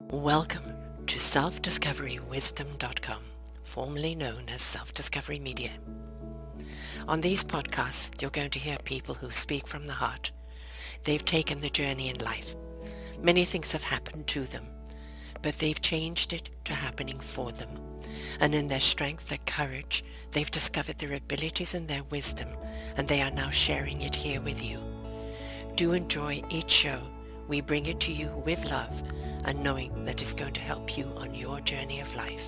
Welcome to selfdiscoverywisdom.com, formerly known as Self-Discovery Media. On these podcasts, you're going to hear people who speak from the heart. They've taken the journey in life. Many things have happened to them, but they've changed it to happening for them. And in their strength, their courage, they've discovered their abilities and their wisdom, and they are now sharing it here with you. Do enjoy each show. We bring it to you with love and knowing that it's going to help you on your journey of life.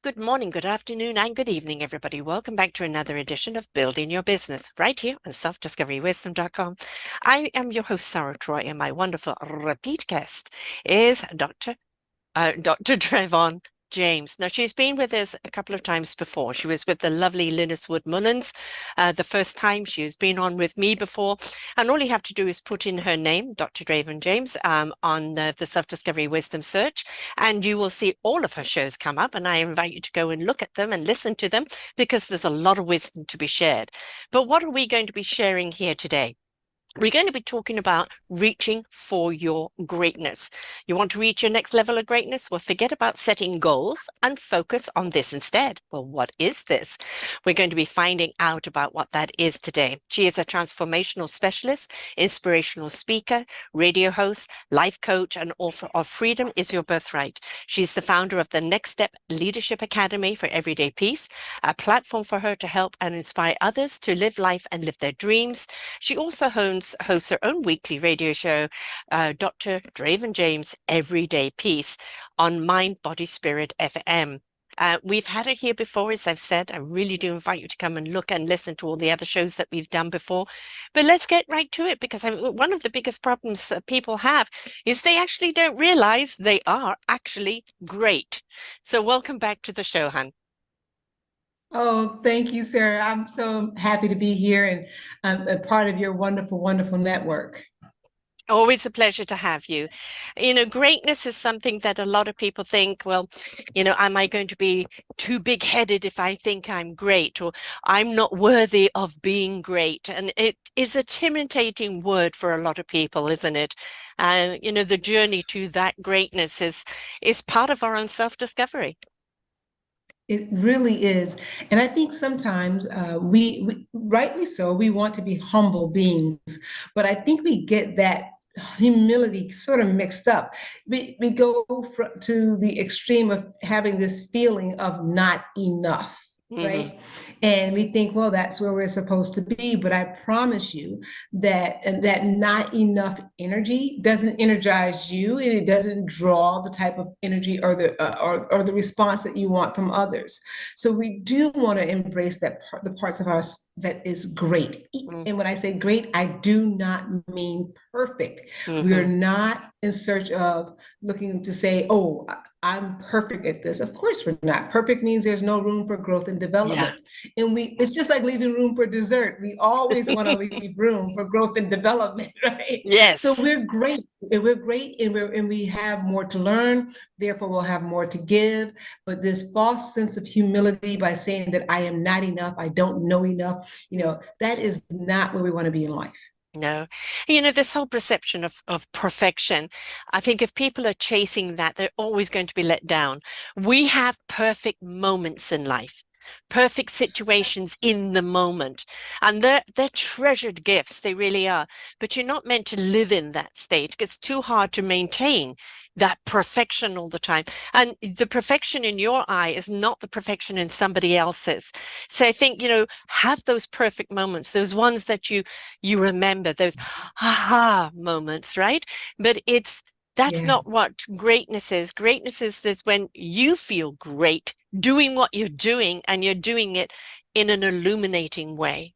Good morning, good afternoon, and good evening, everybody. Welcome back to another edition of Building Your Business, right here on selfdiscoverywisdom.com. I am your host, Sarah Troy, and my wonderful repeat guest is Dr. Dravon James. Now, she's been with us a couple of times before. She was with the lovely Linus Wood Mullins the first time. She's been on with me before. And all you have to do is put in her name, Dr. Dravon James, on the Self-Discovery Wisdom search, and you will see all of her shows come up. And I invite you to go and look at them and listen to them because there's a lot of wisdom to be shared. But what are we going to be sharing here today? We're going to be talking about reaching for your greatness. You want to reach your next level of greatness? Well, forget about setting goals and focus on this instead. Well, what is this? We're going to be finding out about what that is today. She is a transformational specialist, inspirational speaker, radio host, life coach, and author of Freedom is Your Birthright. She's the founder of the Next Step Leadership Academy for Everyday Peace, a platform for her to help and inspire others to live life and live their dreams. She also hosts her own weekly radio show, Dr. Dravon James Everyday Peace, on Mind, Body, Spirit FM. We've had her here before, as I've said. I really do invite you to come and look and listen to all the other shows that we've done before. But let's get right to it, because one of the biggest problems that people have is they actually don't realize they are actually great. So welcome back to the show, hon. Oh, thank you, Sarah. I'm so happy to be here and I'm a part of your wonderful, wonderful network. Always a pleasure to have you. Greatness is something that a lot of people think, well, am I going to be too big-headed if I think I'm great, or I'm not worthy of being great? And it is a intimidating word for a lot of people, isn't it? The journey to that greatness is part of our own self-discovery. It really is. And I think sometimes we, rightly so, we want to be humble beings, but I think we get that humility sort of mixed up. We go to the extreme of having this feeling of not enough. Hmm. Right. And we think, well, that's where we're supposed to be. But I promise you that not enough energy doesn't energize you, and it doesn't draw the type of energy or the response that you want from others. So we do want to embrace the parts of us that is great. And when I say great, I do not mean perfect. We are Hmm. not in search of looking to say, oh, I'm perfect at this. Of course we're not. Perfect means there's no room for growth and Yeah. development. And it's just like leaving room for dessert. We always want to leave room for growth and development, right? So Yes. we're great. And we're great, and we have more to learn, therefore we'll have more to give. But this false sense of humility by saying that I am not enough, I don't know enough, that is not where we want to be in life. No. This whole perception of perfection, I think if people are chasing that, they're always going to be let down. We have perfect moments in life, perfect situations in the moment, and they're treasured gifts. They really are. But you're not meant to live in that state. It's too hard to maintain that perfection all the time. And the perfection in your eye is not the perfection in somebody else's. So I think, have those perfect moments, those ones that you remember, those aha moments, right? But that's Yeah. not what greatness is. Greatness is this when you feel great doing what you're doing, and you're doing it in an illuminating way.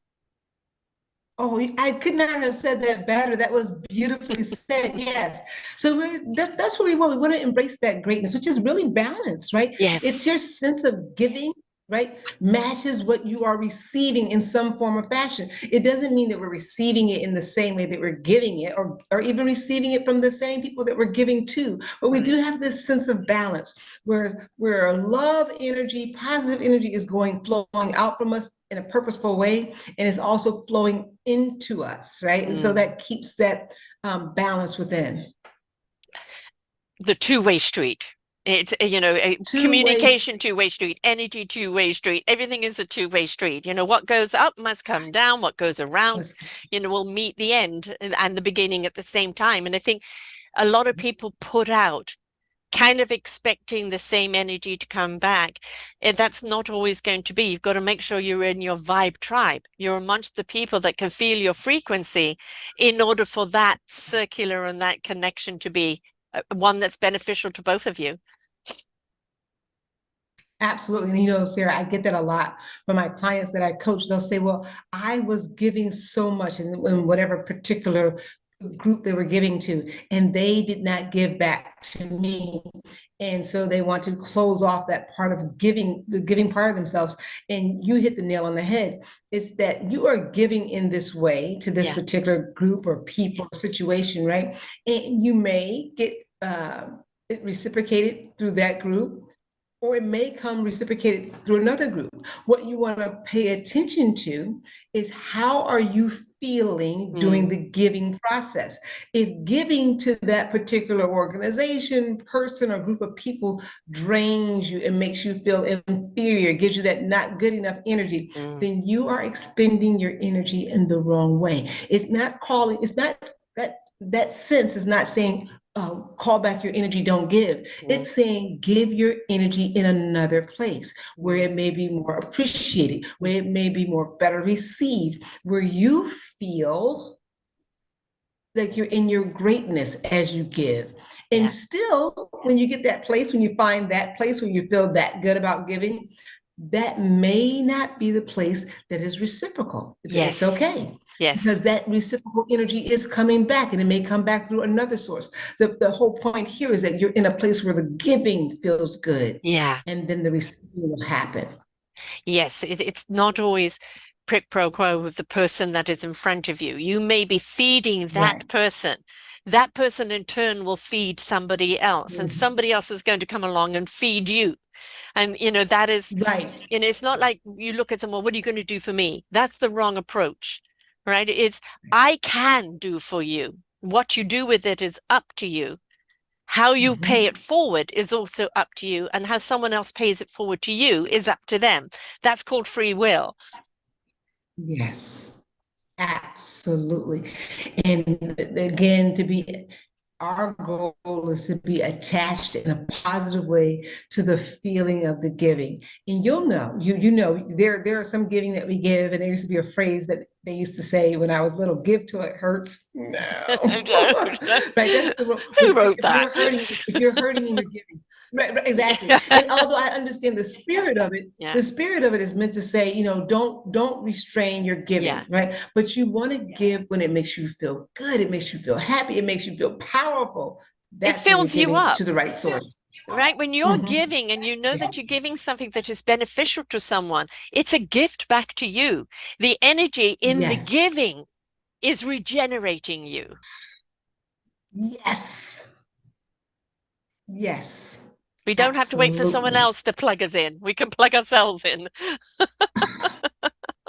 Oh, I could not have said that better. That was beautifully said. Yes. So that's what we want. We want to embrace that greatness, which is really balanced, right? It's Yes. your sense of giving, right? Matches what you are receiving in some form or fashion. It doesn't mean that we're receiving it in the same way that we're giving it, or even receiving it from the same people that we're giving to. But we do Right. have this sense of balance where love energy, positive energy is flowing out from us in a purposeful way, and it's also flowing into us, right? And so Mm. that keeps that balance within. The two-way street. It's, a Two ways. communication two-way street, energy two-way street. Everything is a two-way street. What goes up must come down. What goes around, will meet the end and the beginning at the same time. And I think a lot of people put out kind of expecting the same energy to come back. And that's not always going to be. You've got to make sure you're in your vibe tribe. You're amongst the people that can feel your frequency in order for that circular and that connection to be one that's beneficial to both of you. Absolutely. And Sarah, I get that a lot from my clients that I coach. They'll say, well, I was giving so much in whatever particular group they were giving to, and they did not give back to me. And so they want to close off that part of giving, the giving part of themselves. And you hit the nail on the head. It's that you are giving in this way to this particular group or people or situation, right? And you may get it reciprocated through that group, or it may come reciprocated through another group. What you want to pay attention to is how are you feeling during the giving process. If giving to that particular organization, person, or group of people drains you and makes you feel inferior, gives you that not good enough energy, then you are expending your energy in the wrong way. It's not that sense is not saying, call back your energy, don't give. It's saying give your energy in another place where it may be more appreciated, where it may be more better received, where you feel like you're in your greatness as you give. And still, when you get that place, when you find that place where you feel that good about giving, that may not be the place that is reciprocal. It's okay. Yes. Because that reciprocal energy is coming back, and it may come back through another source. The whole point here is that you're in a place where the giving feels good. Yeah. And then the receiving will happen. Yes, it's not always quid pro quo with the person that is in front of you. You may be feeding that person. That person in turn will feed somebody else, and somebody else is going to come along and feed you. And, that is, right. It's not like you look at someone, what are you going to do for me? That's the wrong approach, right? It's, I can do for you. What you do with it is up to you. How you pay it forward is also up to you, and how someone else pays it forward to you is up to them. That's called free will. Yes, absolutely. And again, our goal is to be attached in a positive way to the feeling of the giving. And you'll know, there are some giving that we give, and there used to be a phrase that they used to say when I was little, give till it hurts. No. Right, that's Who wrote that? If you're hurting and you're giving. Right, exactly. And although I understand the spirit of it, the spirit of it is meant to say, don't restrain your giving, right? But you want to give when it makes you feel good, it makes you feel happy, it makes you feel powerful. That's it fills you up to the right source. Right? When you're giving and you know that you're giving something that is beneficial to someone, it's a gift back to you. The energy in the giving is regenerating you. Yes. Yes. We don't have to wait for someone else to plug us in. We can plug ourselves in.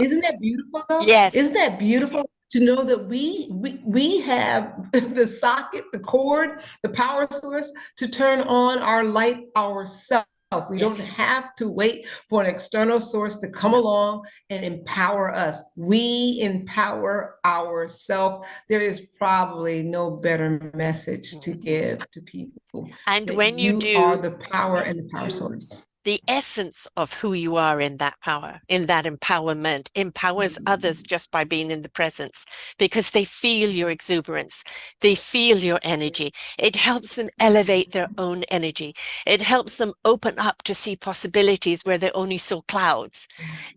Isn't that beautiful though? Yes. Isn't that beautiful to know that we have the socket, the cord, the power source to turn on our light ourselves. We don't have to wait for an external source to come along and empower us. We empower ourselves. There is probably no better message to give to people. And when you do, are the power and the power source. The essence of who you are in that power, in that empowerment, empowers others just by being in the presence, because they feel your exuberance. They feel your energy. It helps them elevate their own energy. It helps them open up to see possibilities where they only saw clouds.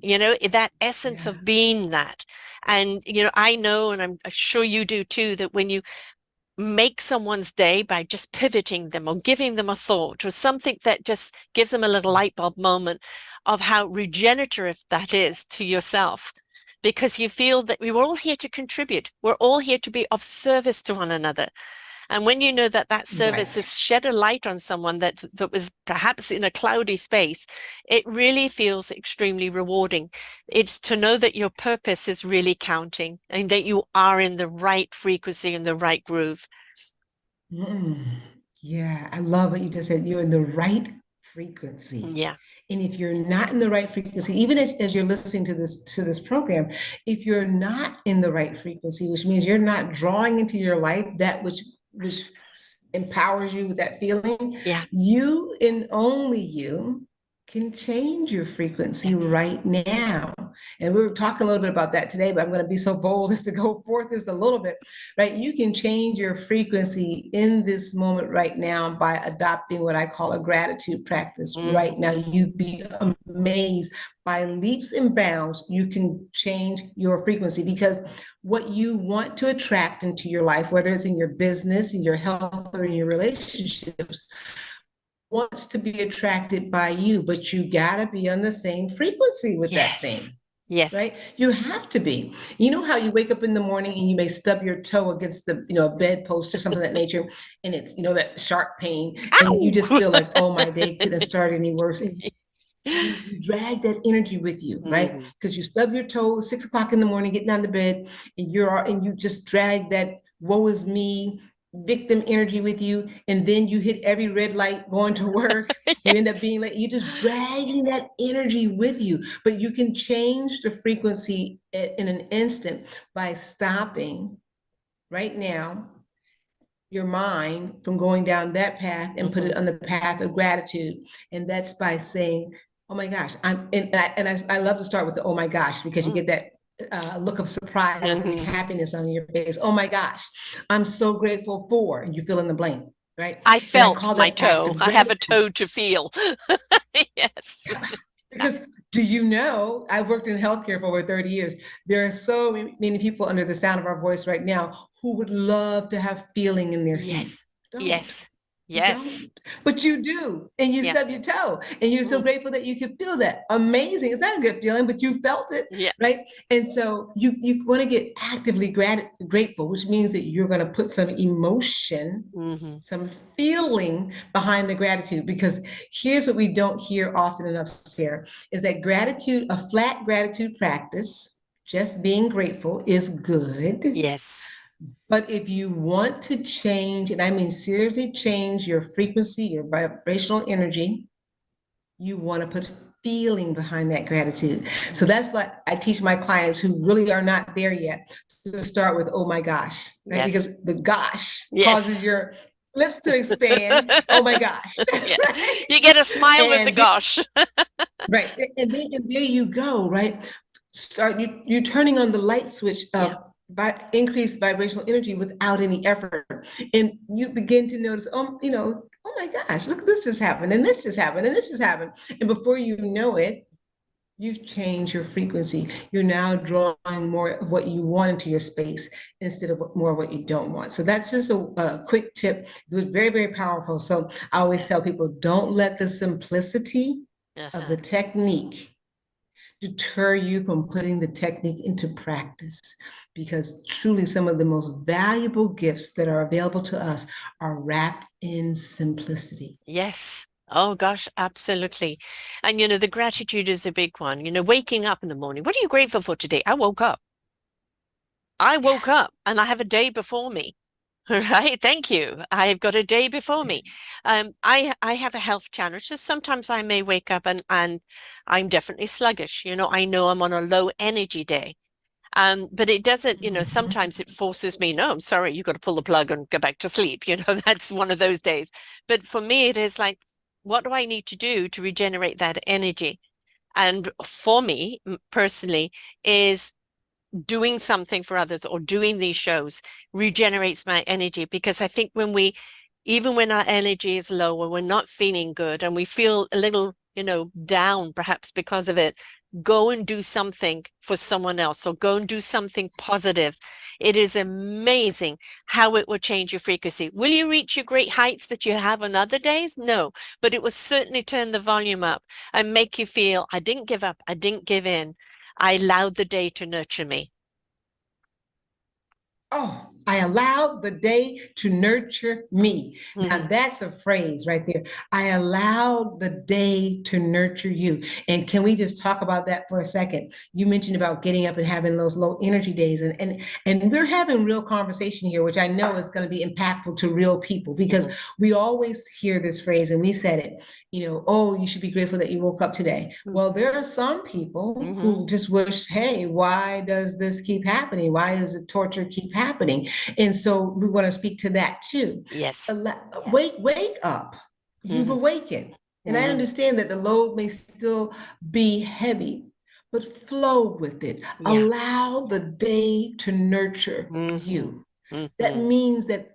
That essence of being that. And, I know, and I'm sure you do too, that when you make someone's day by just pivoting them or giving them a thought or something that just gives them a little light bulb moment of how regenerative that is to yourself, because you feel that we're all here to contribute. We're all here to be of service to one another. And when you know that that service Right. has shed a light on someone that was perhaps in a cloudy space, it really feels extremely rewarding. It's to know that your purpose is really counting and that you are in the right frequency and the right groove. Mm. Yeah, I love what you just said. You're in the right frequency. Yeah. And if you're not in the right frequency, even as you're listening to this program, if you're not in the right frequency, which means you're not drawing into your life that which empowers you with that feeling, Yeah. you and only you can change your frequency Yes. right now. And we were talking a little bit about that today, but I'm going to be so bold as to go forth just a little bit, right? You can change your frequency in this moment right now by adopting what I call a gratitude practice right now. You'd be amazed by leaps and bounds. You can change your frequency because what you want to attract into your life, whether it's in your business, in your health, or in your relationships, wants to be attracted by you, but you got to be on the same frequency with that Yes. thing, Yes. right? You have to be. You know how you wake up in the morning and you may stub your toe against the, a bedpost or something of that nature, and it's, that sharp pain, and you Ow! just feel like, oh, my day couldn't start any worse. And you drag that energy with you, right? Mhm. Because you stub your toe 6 o'clock in the morning, getting out of bed, and you just drag that woe is me victim energy with you, and then you hit every red light going to work. You end up Yes. being like, you're just dragging that energy with you. But you can change the frequency in an instant by stopping right now your mind from going down that path and put it Mhm. on the path of gratitude. And that's by saying, oh my gosh, I love to start with the oh my gosh, because you Mm. get that look of surprise and Mhm. happiness on your face. Oh my gosh, I'm so grateful for, and you fill in the blank, right? I And I felt call my that act toe. of I have a gratitude. toe to feel. Yes. Because do you know, I've worked in healthcare for over 30 years. There are so many people under the sound of our voice right now who would love to have feeling in their feet. Yes. Don't. Yes. You Yes. don't, but you do, and you Yeah. stub your toe, and you're so Mm. grateful that you could feel that. Amazing! It's not a good feeling, but you felt it, Yeah. right? And so you want to get actively grateful, which means that you're going to put some emotion, Mhm. some feeling behind the gratitude. Because here's what we don't hear often enough, Sarah, is that gratitude, a flat gratitude practice, just being grateful, is good. Yes. But if you want to change, and I mean seriously change your frequency, your vibrational energy, you want to put feeling behind that gratitude. So Yeah. that's what I teach my clients who really are not there yet, to start with, oh my gosh, right? Yes. Because the gosh Yes. causes your lips to expand. Oh my gosh, Yeah. right? You get a smile with the And gosh. right. And there you go, right? Start you turning on the light switch Yeah. of increased vibrational energy without any effort. And you begin to notice, oh my gosh, look, this just happened, and this just happened, and this just happened. And before you know it, you've changed your frequency. You're now drawing more of what you want into your space instead of more of what you don't want. So that's just a quick tip. It was very, very powerful. So I always Yeah. tell people, don't let the simplicity of Uh-huh. the technique deter you from putting the technique into practice, because truly some of the most valuable gifts that are available to us are wrapped in simplicity. Yes. Oh gosh, absolutely. And the gratitude is a big one. Waking up in the morning. What are you grateful for today? I woke up. I Yeah. woke up and I have a day before me. Right. Thank you. I've got a day before me. I have a health challenge. So sometimes I may wake up and I'm definitely sluggish. I know I'm on a low energy day. But it doesn't, sometimes it forces me, no, I'm sorry, you've got to pull the plug and go back to sleep. That's one of those days. But for me, it is like, what do I need to do to regenerate that energy? And for me personally, is doing something for others or doing these shows regenerates my energy, because I think even when our energy is low or we're not feeling good and we feel a little, down perhaps because of it, go and do something for someone else or go and do something positive. It is amazing how it will change your frequency. Will you reach your great heights that you have on other days? No, but it will certainly turn the volume up and make you feel, I didn't give up, I didn't give in. I allowed the day to nurture me. Oh, I allowed the day to nurture me. Now Mhm. that's a phrase right there. I allowed the day to nurture you. And can we just talk about that for a second? You mentioned about getting up and having those low energy days, and we're having real conversation here, which I know is going to be impactful to real people because Mhm. we always hear this phrase and we said it, oh, you should be grateful that you woke up today. Well, there are some people Mhm. who just wish, hey, why does this keep happening? Why does the torture keep happening? And so we want to speak to that too. Yes. Wake up. You've Mhm. awakened. And I Mhm. understand that the load may still be heavy, but flow with it. Yeah. Allow the day to nurture Mhm. you. That Mhm. means that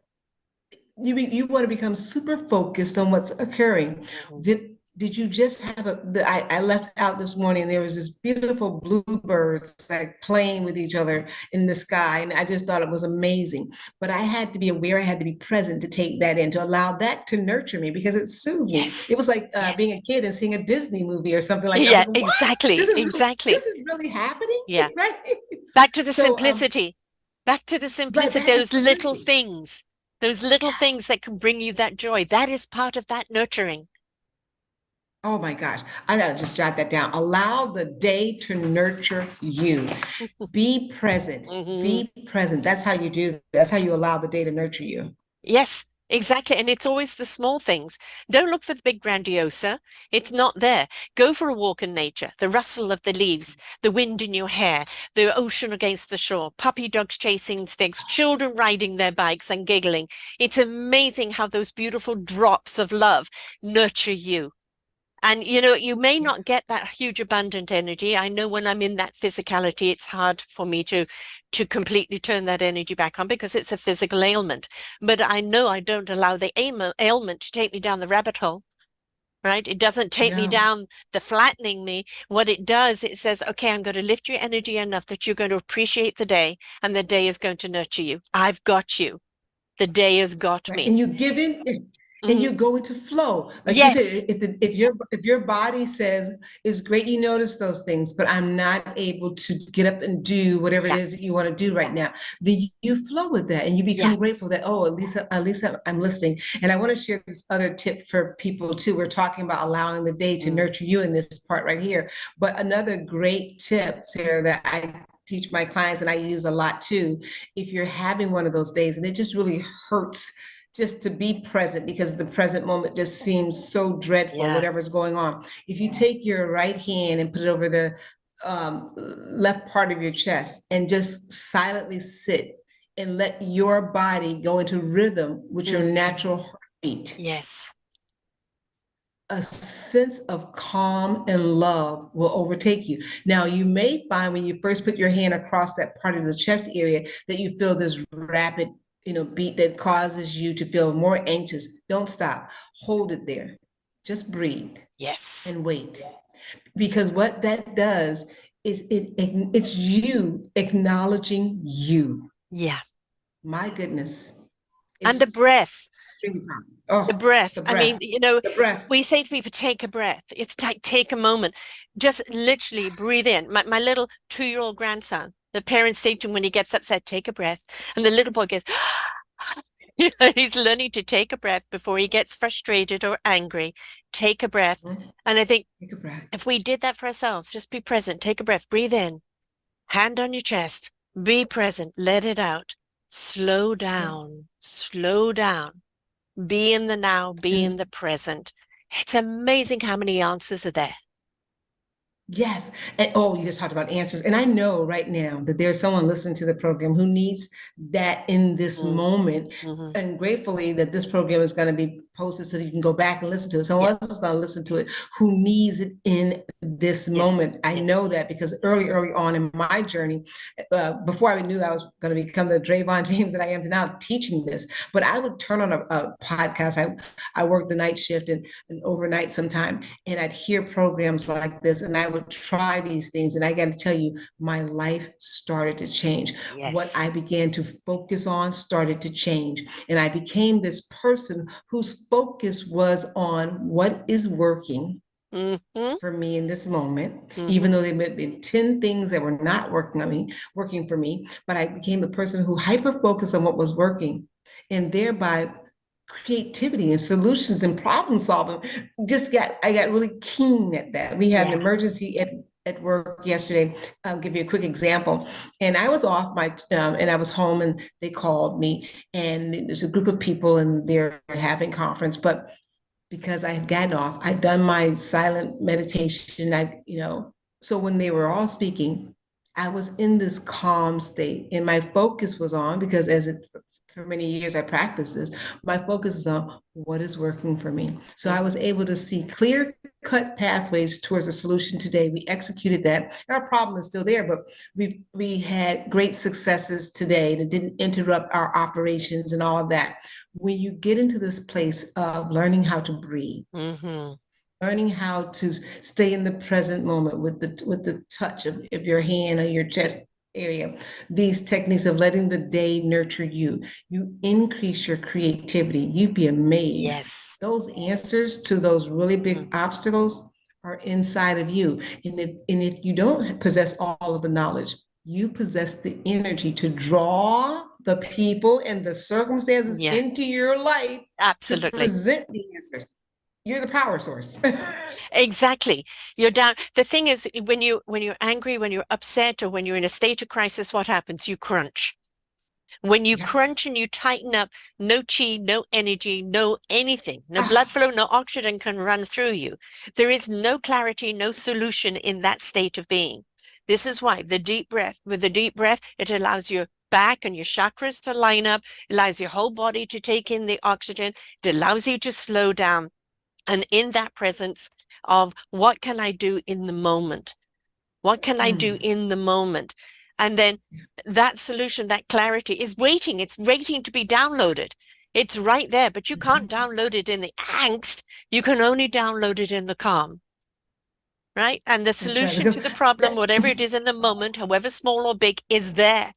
you want to become super focused on what's occurring. Mhm. Did you just have I left out this morning, there was this beautiful bluebirds like playing with each other in the sky, and I just thought it was amazing. But I had to be aware, I had to be present to take that in, to allow that to nurture me because it soothed me. Yes. It was like being Yes. a kid and seeing a Disney movie or something like that. I was Yeah, like, what? exactly. This Exactly. is really happening, Yeah. right? Back to the So simplicity. Back to the right simplicity. back to Those little simplicity. things. Those little Yeah. things that can bring you that joy. That is part of that nurturing. Oh my gosh, I gotta just jot that down. Allow the day to nurture you. Be present. Mhm. Be present. That's how you do. That's how you allow the day to nurture you. Yes, exactly. And it's always the small things. Don't look for the big grandiosa. It's not there. Go for a walk in nature, the rustle of the leaves, the wind in your hair, the ocean against the shore, puppy dogs chasing sticks, children riding their bikes and giggling. It's amazing how those beautiful drops of love nurture you. And you may Yeah. not get that huge abundant energy. I know when I'm in that physicality, it's hard for me to completely turn that energy back on because it's a physical ailment. But I know I don't allow the ailment to take me down the rabbit hole, right? It doesn't take me Yeah. down the flattening me. What it does, it says, okay, I'm going to lift your energy enough that you're going to appreciate the day, and the day is going to nurture you. I've got you. The day has got Right. me. And you give in and Mhm. you go into flow. Like you Yes. said, if your body says it's great, you notice those things, but I'm not able to get up and do whatever it Yeah. is that you want to do right now. Then you flow with that and you Yeah. become grateful that, oh, at least I'm listening. And I want to share this other tip for people too. We're talking about allowing the day to Mm. nurture you in this part right here. But another great tip, Sarah, that I teach my clients and I use a lot too, if you're having one of those days and it just really hurts just to be present because the present moment just seems so dreadful, Yeah. whatever's going on. If you take your right hand and put it over the left part of your chest and just silently sit and let your body go into rhythm with your Mm. natural heartbeat, Yes. a sense of calm and love will overtake you. Now, you may find when you first put your hand across that part of the chest area that you feel this rapid, beat that causes you to feel more anxious. Don't stop. Hold it there. Just breathe Yes. and wait. Because what that does is it's you acknowledging you. Yeah. My goodness. And the It's breath, extremely powerful. the Oh, breath. the I mean, breath. The breath. we say to people, take a breath. It's like take a moment. Just literally breathe in. My little 2-year-old grandson, the parents say to him when he gets upset, take a breath. And the little boy goes, he's learning to take a breath before he gets frustrated or angry. Take a breath. Mhm. And I think Take a breath. if we did that for ourselves, just be present, take a breath, breathe in, hand on your chest, be present, let it out. Slow Yeah. down, slow down. Be in the now, be in And the present. It's amazing how many answers are there. yes. And oh, you just talked about answers. And I know right now that there's someone listening to the program who needs that in this Mm, moment. mhm. And gratefully that this program is going to be posted so that you can go back and listen to it. Yeah. Someone else is going to listen to it who needs it in this Yes. moment. I Yes. know that because early on in my journey, before I knew I was going to become the Dravon James that I am to now teaching this, but I would turn on a podcast. I worked the night shift and overnight sometime, and I'd hear programs like this, and I would try these things. And I got to tell you, my life started to change. What Yes. I began to focus on started to change. And I became this person whose focus was on what is working Mm-hmm. for me in this moment, Mm-hmm. even though there may have been 10 things that were not working for me, but I became a person who hyper focused on what was working, and thereby creativity and solutions and problem solving I got really keen at that. We had an Yeah. emergency at work yesterday. I'll give you a quick example. And I was off and I was home, and they called me, and there's a group of people, and they're having conference, but because I had gotten off. I'd done my silent meditation. So when they were all speaking, I was in this calm state, and my focus was on, because for many years I practiced this, my focus is on what is working for me. So I Mm-hmm. was able to see clear cut pathways towards a solution today. We executed that. Our problem is still there, but we had great successes today that didn't interrupt our operations and all of that. When you get into this place of learning how to breathe, Mm-hmm. learning how to stay in the present moment with the touch of your hand on your chest area, these techniques of letting the day nurture you, you increase your creativity. You'd be amazed. Yes. Those answers to those really Mm. big obstacles are inside of you. And if you don't possess all of the knowledge, you possess the energy to draw the people and the circumstances Yeah, into your life to absolutely. present the answers. You're the power source. Exactly. You're down. The thing is, when you're angry, when you're upset, or when you're in a state of crisis, what happens? You crunch. When you Yeah. crunch and you tighten up, no chi, no energy, no anything, no blood Ah, flow, no oxygen can run through you. There is no clarity, no solution in that state of being. This is why the deep breath, with the deep breath, it allows your back and your chakras to line up, allows your whole body to take in the oxygen, it allows you to slow down. And in that presence of what can I do in the moment? What can I do mm, in the moment? And then that solution, that clarity is waiting. It's waiting to be downloaded. It's right there, but you can't mhm. download it in the angst. You can only download it in the calm, right? And the That's right. solution Because to the problem, that, whatever it is in the moment, however small or big, is there.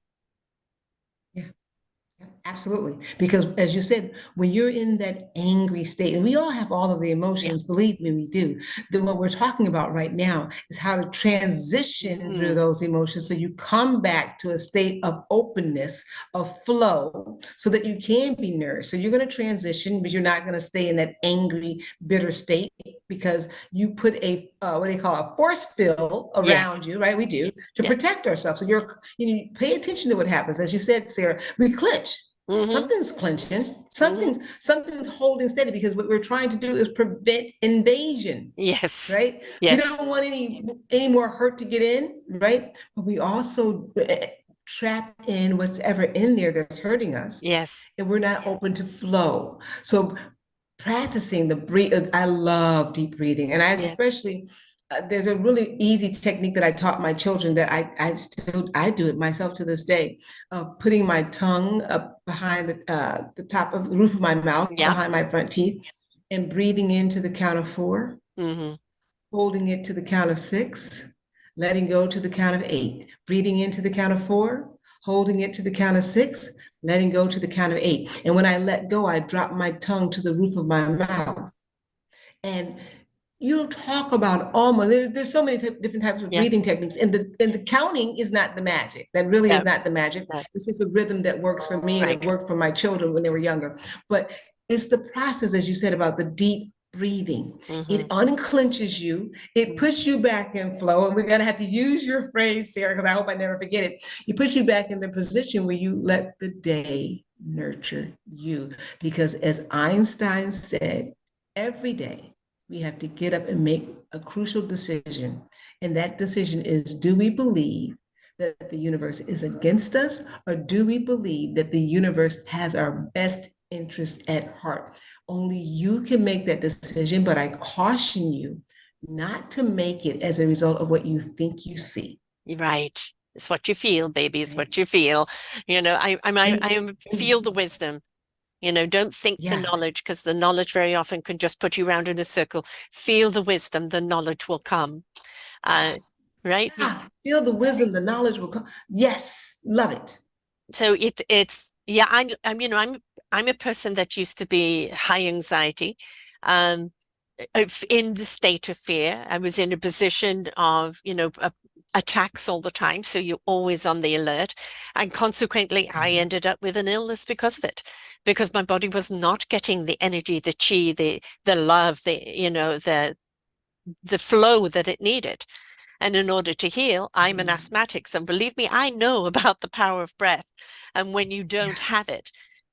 yeah. Absolutely. Because as you said, when you're in that angry state, and we all have all of the Yeah. emotions, believe me, we do. Then what we're talking about right now is how to transition through Mm, those emotions so you come back to a state of openness, of flow, so that you can be nourished. So you're going to transition, but you're not going to stay in that angry, bitter state because you put a what they call a force field yes. around you, right? We do to Yeah. protect ourselves. So pay attention to what happens. As you said, Sarah, we clinch. Mm-hmm. Something's clenching, Mm-hmm. something's holding steady, because what we're trying to do is prevent invasion, Yes. right? We Yes. don't want any more hurt to get in, right? But we also trap in what's ever in there that's hurting us, Yes. and we're not open to flow. So practicing the breathe, I love deep breathing, and I Yeah. especially there's a really easy technique that I taught my children that I do it myself to this day, of putting my tongue up behind the top of the roof of my mouth, Yeah. behind my front teeth, and breathing into the count of 4, Mm-hmm. holding it to the count of 6, letting go to the count of 8, breathing into the count of 4, holding it to the count of 6, letting go to the count of 8. And when I let go, I drop my tongue to the roof of my mouth. And you talk about almost there's so many different types of Yes. breathing techniques, and the counting is not the magic. That really is No. not the magic. No. It's just a rhythm that works for me, and it Tranquil. worked for my children when they were younger. But it's the process, as you said, about the deep breathing. Mm-hmm. It unclenches you, it puts you back in flow, and we're going to have to use your phrase, Sarah, because I hope I never forget it. It puts you back in the position where you let the day nurture you, because as Einstein said, every day we have to get up and make a crucial decision. And that decision is, do we believe that the universe is against us, or do we believe that the universe has our best interest at heart? Only you can make that decision, but I caution you not to make it as a result of what you think you see. Right. It's what you feel, baby. It's Right? what you feel. I feel the And wisdom. Don't think the yeah, knowledge, because the knowledge very often can just put you round in a circle. Feel the wisdom, the knowledge will come. Uh, right? yeah, feel the wisdom, the knowledge will come. Yes, love it. So it's yeah, I'm a person that used to be high anxiety. Um, in the state of fear. I was in a position of, attacks all the time. So you're always on the alert. And consequently, I ended up with an illness because of it, because my body was not getting the energy, the chi, the love, the flow that it needed. And in order to heal, I'm an asthmatic. So believe me, I know about the power of breath and when you don't Yeah. have it.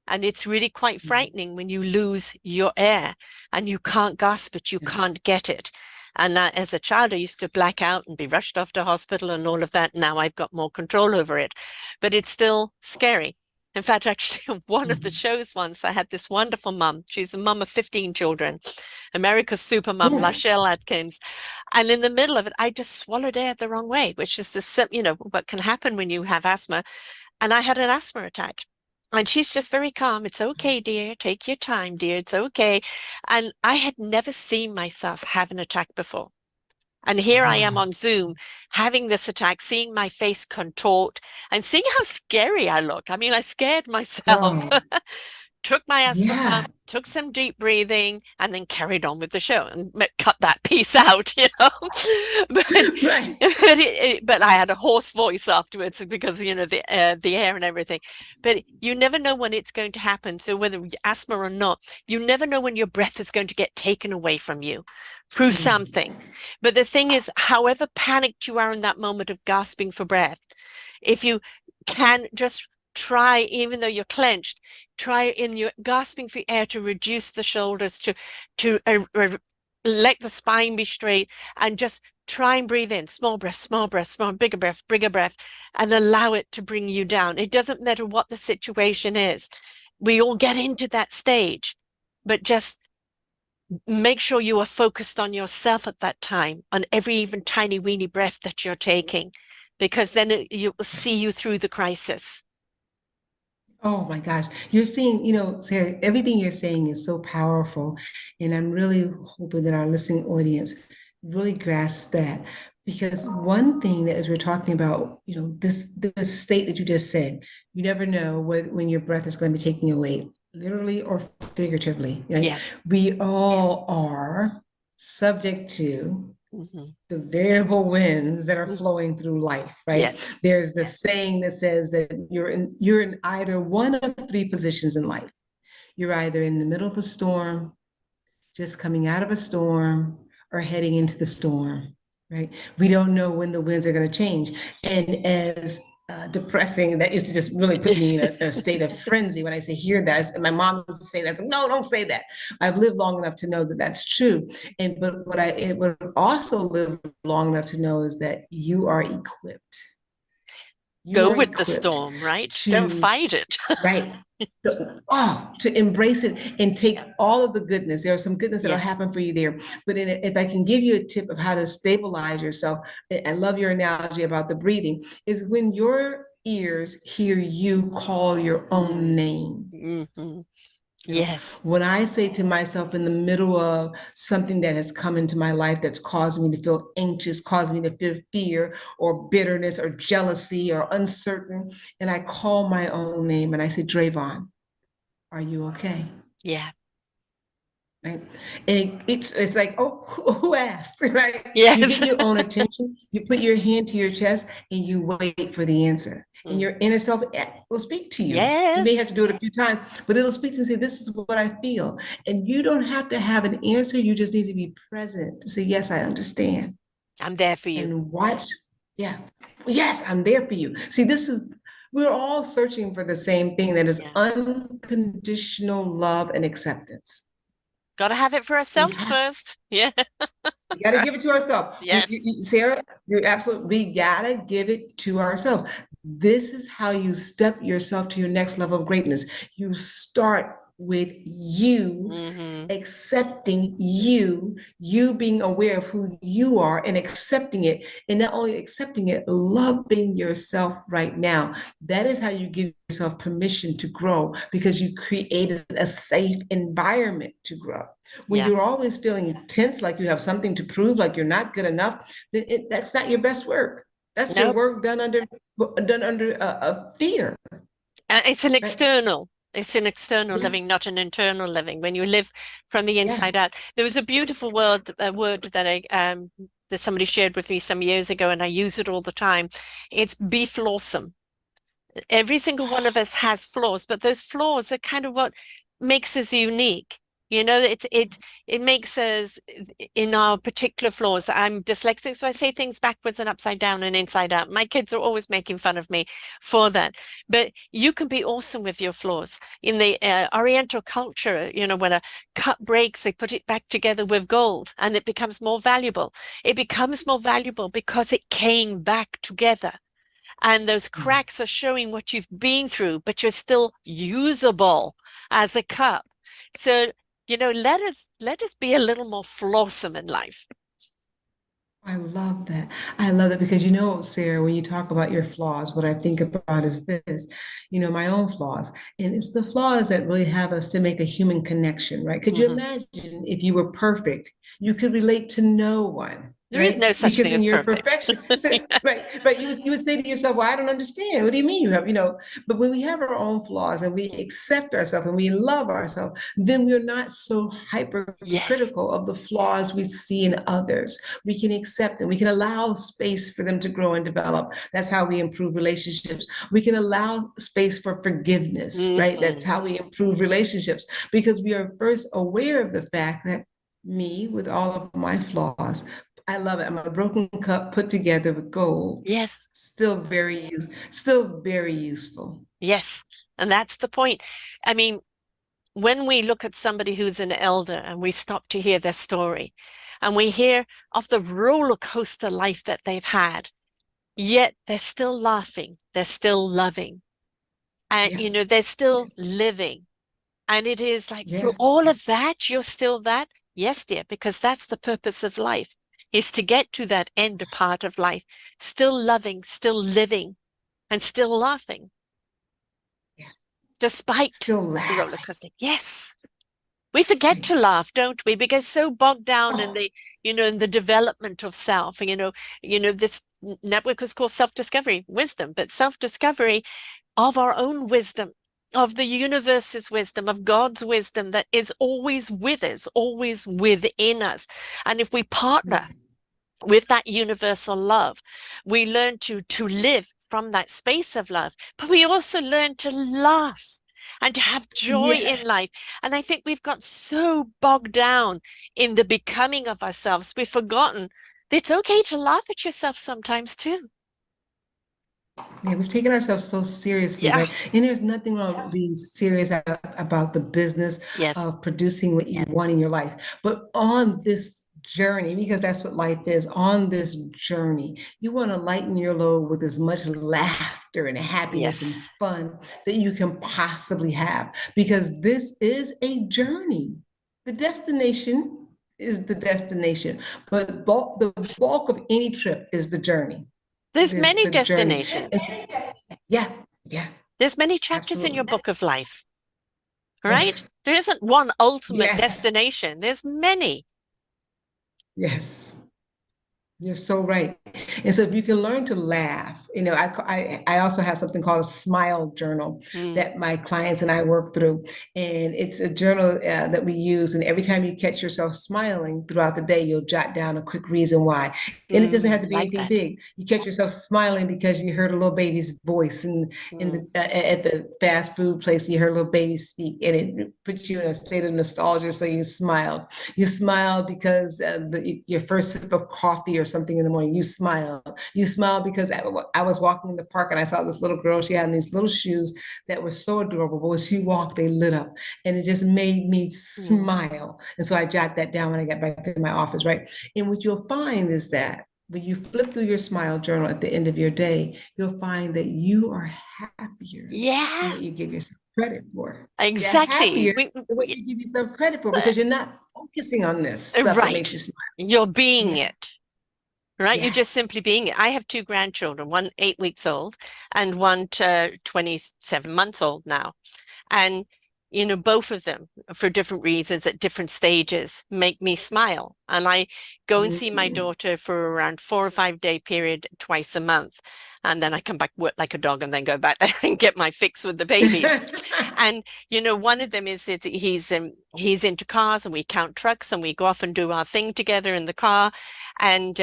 And it's really quite frightening when you lose your air and you can't gasp it, you Yeah. can't get it. And as a child, I used to black out and be rushed off to hospital and all of that. Now I've got more control over it, but it's still scary. In fact, actually, one of the Mhm. shows once, I had this wonderful mum. She's a mum of 15 children, America's super mum, Ooh. Lachelle Atkins. And in the middle of it, I just swallowed air the wrong way, which is what can happen when you have asthma. And I had an asthma attack. And she's just very calm. It's okay, dear. Take your time, dear. It's okay. And I had never seen myself have an attack before. And here I am Wow. on Zoom having this attack, seeing my face contort and seeing how scary I look. I mean, I scared myself. Oh, Took my asthma yeah. pump, took some deep breathing, and then carried on with the show and cut that piece out, but Right. but I had a hoarse voice afterwards because the air and everything. But you never know when it's going to happen. So whether asthma or not, you never know when your breath is going to get taken away from you through Mm. something. But the thing is, however panicked you are in that moment of gasping for breath, if you can just try, even though you're clenched, try in your gasping for air to reduce the shoulders, to let the spine be straight, and just try and breathe in small breath, small, bigger breath, and allow it to bring you down. It doesn't matter what the situation is. We all get into that stage, but just make sure you are focused on yourself at that time, on every even tiny weeny breath that you're taking, because then it will see you through the crisis. Oh my gosh. You're seeing, Sarah, everything you're saying is so powerful. And I'm really hoping that our listening audience really grasps that. Because one thing that as we're talking about, this state that you just said, you never know when your breath is going to be taken away, literally or figuratively, right? Yeah. We all are subject to Hmm. the variable winds that are Hmm. flowing through life, right? Yes. There's this saying that says that you're in either one of three positions in life. You're either in the middle of a storm, just coming out of a storm, or heading into the storm, right? We don't know when the winds are going to change. And as depressing that is, to just really put me in a state of frenzy when I say hear that. My mom used to say that. No, don't say that. I've lived long enough to know that that's true. And but what I would also live long enough to know is that you are equipped. You Go are with the equipped storm, right? Don't to fight it. right to embrace it and take Yeah. all of the goodness. There's some goodness that'll Yes. happen for you there. But if I can give you a tip of how to stabilize yourself, I love your analogy about the breathing, is when your ears hear you call your own name. Hmm. You know, Yes. when I say to myself in the middle of something that has come into my life that's caused me to feel anxious, caused me to feel fear or bitterness or jealousy or uncertain, and I call my own name and I say, Dravon, are you okay? Yeah. Right? And it's like, oh, who asked? Right? You Yes. get your own attention, you put your hand to your chest, and you wait for the answer. And Mm. your inner self will speak to you. You may have Yes. to do it a few times, but it'll speak to you and say, this is what I feel. And you don't have to have an answer. You just need to be present to say, yes, I understand. I'm there for you. And watch. Yeah. Yes, I'm there for you. See, we're all searching for the same thing, that is Yeah. unconditional love and acceptance. Got to have it for We ourselves have first. Yeah. We got to give it to ourselves. Yes. Sarah, you're absolutely, we got to give it to ourselves. This is how you step yourself to your next level of greatness. You start with you Hmm. accepting you being aware of who you are and accepting it. And not only accepting it, loving yourself right now. That is how you give yourself permission to grow, because you created a safe environment to grow. When Yeah. you're always feeling tense, like you have something to prove, like you're not good enough, then that's not your best work. That's your Nope. work done under fear, It's an right? external. It's an external Yeah, living, not an internal living. When you live from the yeah. inside out. There was a beautiful word that that somebody shared with me some years ago, and I use it all the time. It's be flawsome. Every single one of us has flaws, but those flaws are kind of what makes us unique. You know, it makes us in our particular flaws. I'm dyslexic, so I say things backwards and upside down and inside out. My kids are always making fun of me for that. But you can be awesome with your flaws. In the Oriental culture, you know, when a cup breaks, they put it back together with gold and it becomes more valuable. It becomes more valuable because it came back together. And those cracks are showing what you've been through, but you're still usable as a cup. So, you know, let us be a little more flawsome in life. I love that. I love that because you know, Sarah, when you talk about your flaws, what I think about is this, my own flaws. And it's the flaws that really have us to make a human connection, right? Could you Mhm. imagine if you were perfect? You could relate to no one, There is right? no such Because thing in as your perfect. perfection, right, you would say to yourself, well, I don't understand. What do you mean you have, but when we have our own flaws and we Mm. accept ourselves and we love ourselves, then we're not so Yes. hypercritical of the flaws we see in others. We can accept them. We can allow space for them to grow and develop. That's how we improve relationships. We can allow space for forgiveness, right? That's Hmm. how we improve relationships because we are first aware of the fact that me, with all of my flaws, I love it. I'm a broken cup put together with gold. Yes. Still very useful. Yes. And that's the point. I mean, when we look at somebody who's an elder and we stop to hear their story and we hear of the roller coaster life that they've had, yet they're still laughing, they're still loving, and Yeah. they're still Yes. living. And it is like, through Yeah. all of that, you're still that? Yes, dear, because that's the purpose of life, is to get to that end part of life, still loving, still living, and still laughing, Yeah. despite Still the roller laughing. coaster. Yes. We forget Right. to laugh, don't we? Because so bogged down in Oh, in the development of self. This network was called self-discovery, wisdom, but self-discovery of our own wisdom, of the universe's wisdom, of God's wisdom that is always with us, always within us. And if we partner yes. with that universal love, we learn to live from that space of love, but we also learn to laugh and to have joy in Yes. life. And I think we've got so bogged down in the becoming of ourselves, we've forgotten that it's okay to laugh at yourself sometimes too. Yeah, we've taken ourselves so seriously, Yeah. right? And there's nothing wrong with being serious about the business Yes. of producing what you want in your life. But on this journey, because that's what life is, on this journey, you want to lighten your load with as much laughter and happiness Yes. and fun that you can possibly have, because this is a journey. The destination is the destination, but the bulk of any trip is the journey. It There's is many the journey. destinations. Yeah, yeah, There's many chapters in your absolutely. book of life, Oh, right? There isn't one ultimate yes, destination. There's many. yes. You're so right. And so if you can learn to laugh, I also have something called a smile journal Mm, that my clients and I work through. And it's a journal that we use. And every time you catch yourself smiling throughout the day, you'll jot down a quick reason why. And it doesn't have to be like anything that. big. You catch yourself smiling because you heard a little baby's voice Mm, at the fast food place. You heard a little baby speak, and it puts you in a state of nostalgia. So you smiled. You smiled because your first sip of coffee or something in the morning. You smiled. You smiled because I was walking in the park and I saw this little girl. She had these little shoes that were so adorable. But when she walked, they lit up, and it just made me mm. smile. And so I jot that down when I get back to my office, right? And what you'll find is that when you flip through your smile journal at the end of your day, you'll find that you are happier than Yeah, what you give yourself credit for. You're exactly. happier than what you give yourself credit for because you're not focusing on this stuff that makes Right. you smile. You're being Yeah, it, right? You're yeah, just simply being it. I have two grandchildren, one 8 weeks old and one 27 months old now. And you know, both of them for different reasons at different stages make me smile. And I go and see my Mm. daughter for around 4 or 5 day period twice a month. And then I come back work like a dog and then go back there and get my fix with the babies. And you know, one of them is that he's into cars and we count trucks and we go off and do our thing together in the car. And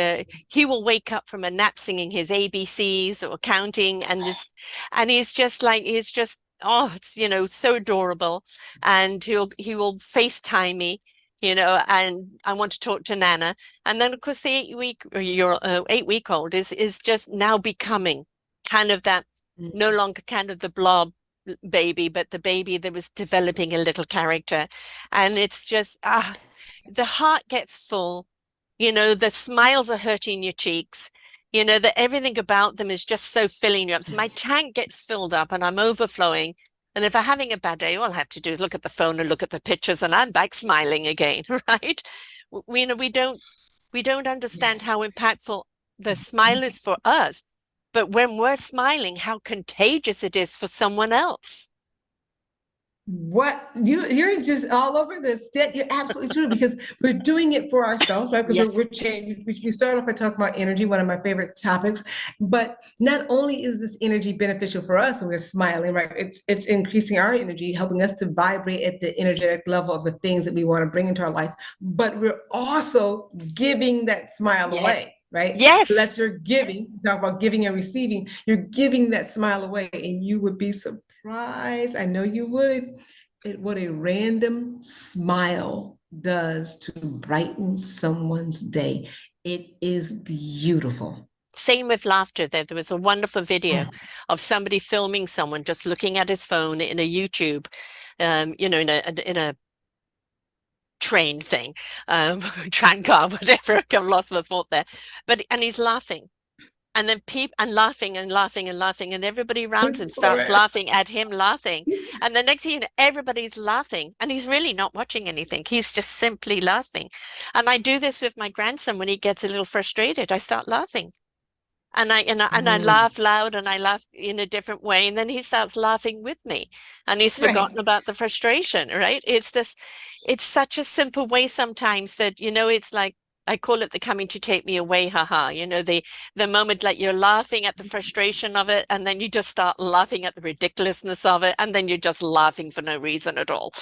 he will wake up from a nap singing his ABCs or counting, and he's just oh, it's, you know, so adorable. And he will FaceTime me, you know, and I want to talk to Nana. And then of course the 8 week or your 8 week old is just now becoming kind of that, no longer kind of the blob baby, but the baby that was developing a little character. And it's just the heart gets full, you know, the smiles are hurting your cheeks, you know, that everything about them is just so filling you up. So my tank gets filled up and I'm overflowing. And if I'm having a bad day, all I have to do is look at the phone and look at the pictures and I'm back smiling again, right? We, you know, we don't understand Yes. how impactful the smile is for us, but when we're smiling, how contagious it is for someone else. What you're just all over this. You're absolutely true because we're doing it for ourselves, right? Because Yes. we're changing. We start off by talking about energy, one of my favorite topics. But not only is this energy beneficial for us when we're smiling, right? It's increasing our energy, helping us to vibrate at the energetic level of the things that we want to bring into our life. But we're also giving that smile Yes. away. Right. So Yes. that's your giving. Talk about giving and receiving. You're giving that smile away, and you would be surprised. I know you would at what a random smile does to brighten someone's day. It is beautiful. Same with laughter. There was a wonderful video Oh, of somebody filming someone just looking at his phone in a YouTube, you know, in a train thing, tram car, whatever. I've lost my thought there. But and he's laughing. And then people and laughing and laughing and laughing, and everybody around him all starts right. laughing at him laughing. And the next thing you know, everybody's laughing, and he's really not watching anything. He's just simply laughing. And I do this with my grandson when he gets a little frustrated. I start laughing. And I Mm, laugh loud and I laugh in a different way. And then he starts laughing with me and he's right. forgotten about the frustration, right? It's such a simple way sometimes that, you know, it's like I call it the coming to take me away, haha. You know, the moment like you're laughing at the frustration of it, and then you just start laughing at the ridiculousness of it, and then you're just laughing for no reason at all.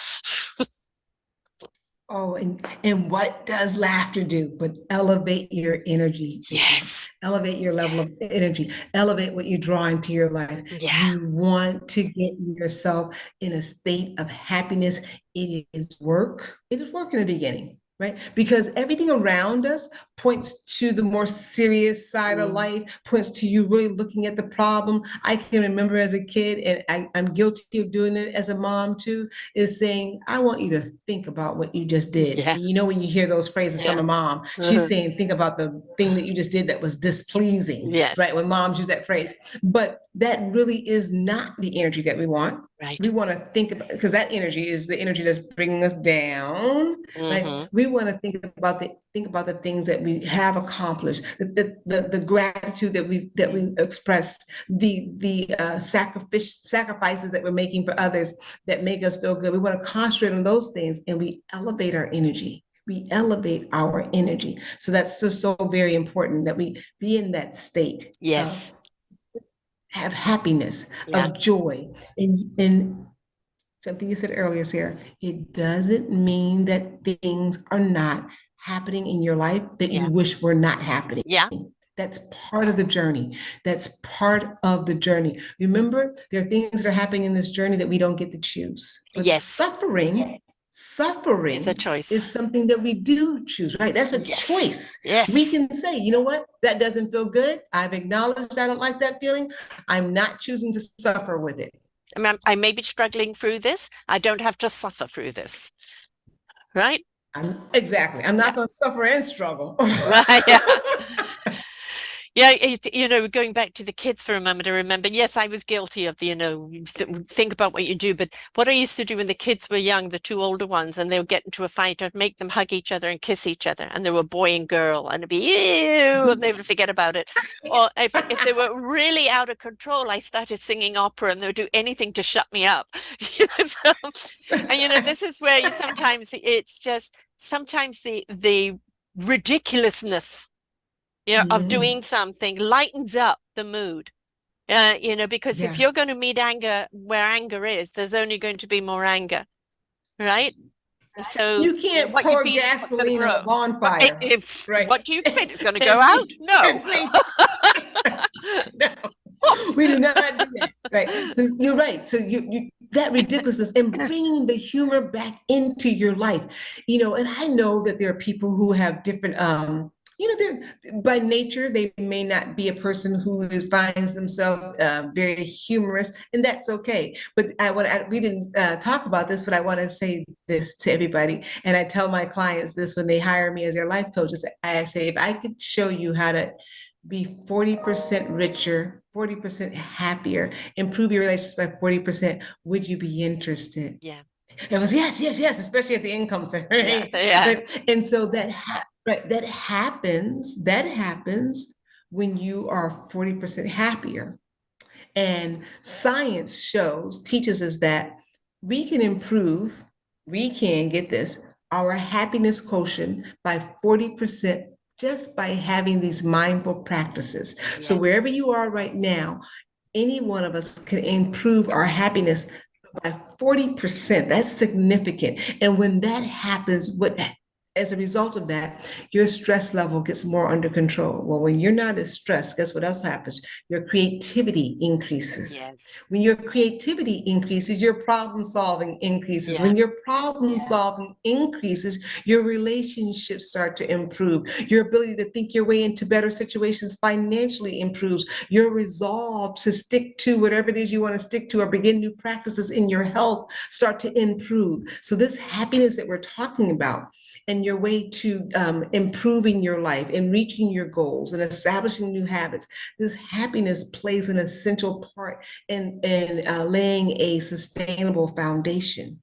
Oh, and what does laughter do but elevate your energy, Vicky? Yes. Elevate your level of energy, elevate what you draw into your life. Yeah. You want to get yourself in a state of happiness. It is work. It is work in the beginning, right? Because everything around us points to the more serious side of Mm. life, points to you really looking at the problem. I can remember as a kid, and I'm guilty of doing it as a mom too, is saying, I want you to think about what you just did. Yeah. And you know, when you hear those phrases from Yeah. a mom, she's Uh-huh. saying, think about the thing that you just did that was displeasing, Yes. right? When moms use that phrase. But that really is not the energy that we want. Right. We want to think about, because that energy is the energy that's bringing us down, right? Hmm. We want to think about the things that we have accomplished, the gratitude that we express, the sacrifices that we're making for others that make us feel good. We want to concentrate on those things, and we elevate our energy. We elevate our energy. So that's just so very important that we be in that state of Yes. have happiness, Yeah. of joy. And something you said earlier, Sarah, it doesn't mean that things are not happening in your life that you Yeah. wish were not happening. Yeah. That's part of the journey. That's part of the journey. Remember, there are things that are happening in this journey that we don't get to choose. But Yes. It's a suffering choice. is something that we do choose, right? That's a Yes. choice. We Yes. can say, you know what? That doesn't feel good. I've acknowledged I don't like that feeling. I'm not choosing to suffer with it. I mean, I may be struggling through this. I don't have to suffer through this, right? Exactly. I'm Yeah. not going to suffer and struggle. Right. Yeah. Yeah, going back to the kids for a moment, I remember, yes, I was guilty of think about what you do. But what I used to do when the kids were young, the two older ones, and they would get into a fight, I'd make them hug each other and kiss each other. And they were boy and girl, and it'd be, ew, and they would forget about it. Or if they were really out of control, I started singing opera and they would do anything to shut me up. So, and this is where sometimes it's just, sometimes the ridiculousness of doing something lightens up the mood. Because if Yeah. you're going to meet anger where anger is, there's only going to be more anger, right? So You can't what you pour feed is what's going to gasoline on a grow. But bonfire, if right? what do you expect? It's going to go And out? be, No. and be no, we do not do that, right? So you're right. So you that ridiculousness and bringing the humor back into your life, and I know that there are people who have different, they're by nature they may not be a person who finds themselves very humorous, and that's okay. But we didn't talk about this, but I want to say this to everybody, and I tell my clients this when they hire me as their life coaches. I say, if I could show you how to be 40% richer, 40% happier, improve your relationships by 40%, would you be interested? Yeah. It was yes, yes, yes, especially at the income side, Yeah. right? Yeah. Right. And so right, that happens when you are 40% happier. And science teaches us that we can improve, we can get this, our happiness quotient by 40% just by having these mindful practices. So Yes. wherever you are right now, any one of us can improve our happiness by 40%. That's significant. And when that happens, as a result of that, your stress level gets more under control. Well, when you're not as stressed, guess what else happens? Your creativity increases. Yes. When your creativity increases, your problem solving increases. Yeah. When your problem solving increases, your relationships start to improve. Your ability to think your way into better situations financially improves. Your resolve to stick to whatever it is you want to stick to or begin new practices in your health start to improve. So, this happiness that we're talking about and your way to improving your life and reaching your goals and establishing new habits, this happiness plays an essential part in laying a sustainable foundation.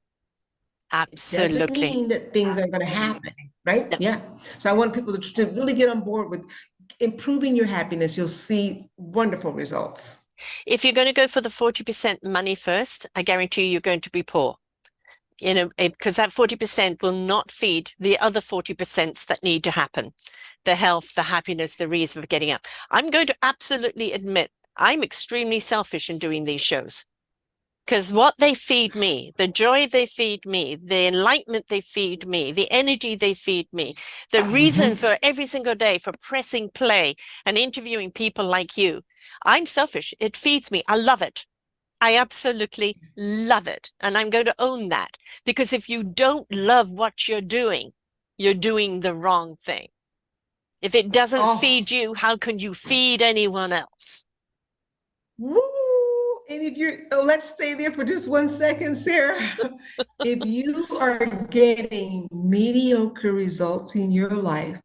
It doesn't Absolutely. mean that things are going to happen, right? No. Yeah. So I want people to really get on board with improving your happiness. You'll see wonderful results. If you're going to go for the 40% money first, I guarantee you're going to be poor. Because that 40% will not feed the other 40% that need to happen. The health, the happiness, the reason for getting up. I'm going to absolutely admit I'm extremely selfish in doing these shows. Because what they feed me, the joy they feed me, the enlightenment they feed me, the energy they feed me, the reason Mhm. for every single day for pressing play and interviewing people like you, I'm selfish. It feeds me. I love it. I absolutely love it. And I'm going to own that because if you don't love what you're doing the wrong thing. If it doesn't Oh, feed you, how can you feed anyone else? woo! And if let's stay there for just 1 second, Sarah. If you are getting mediocre results in your life,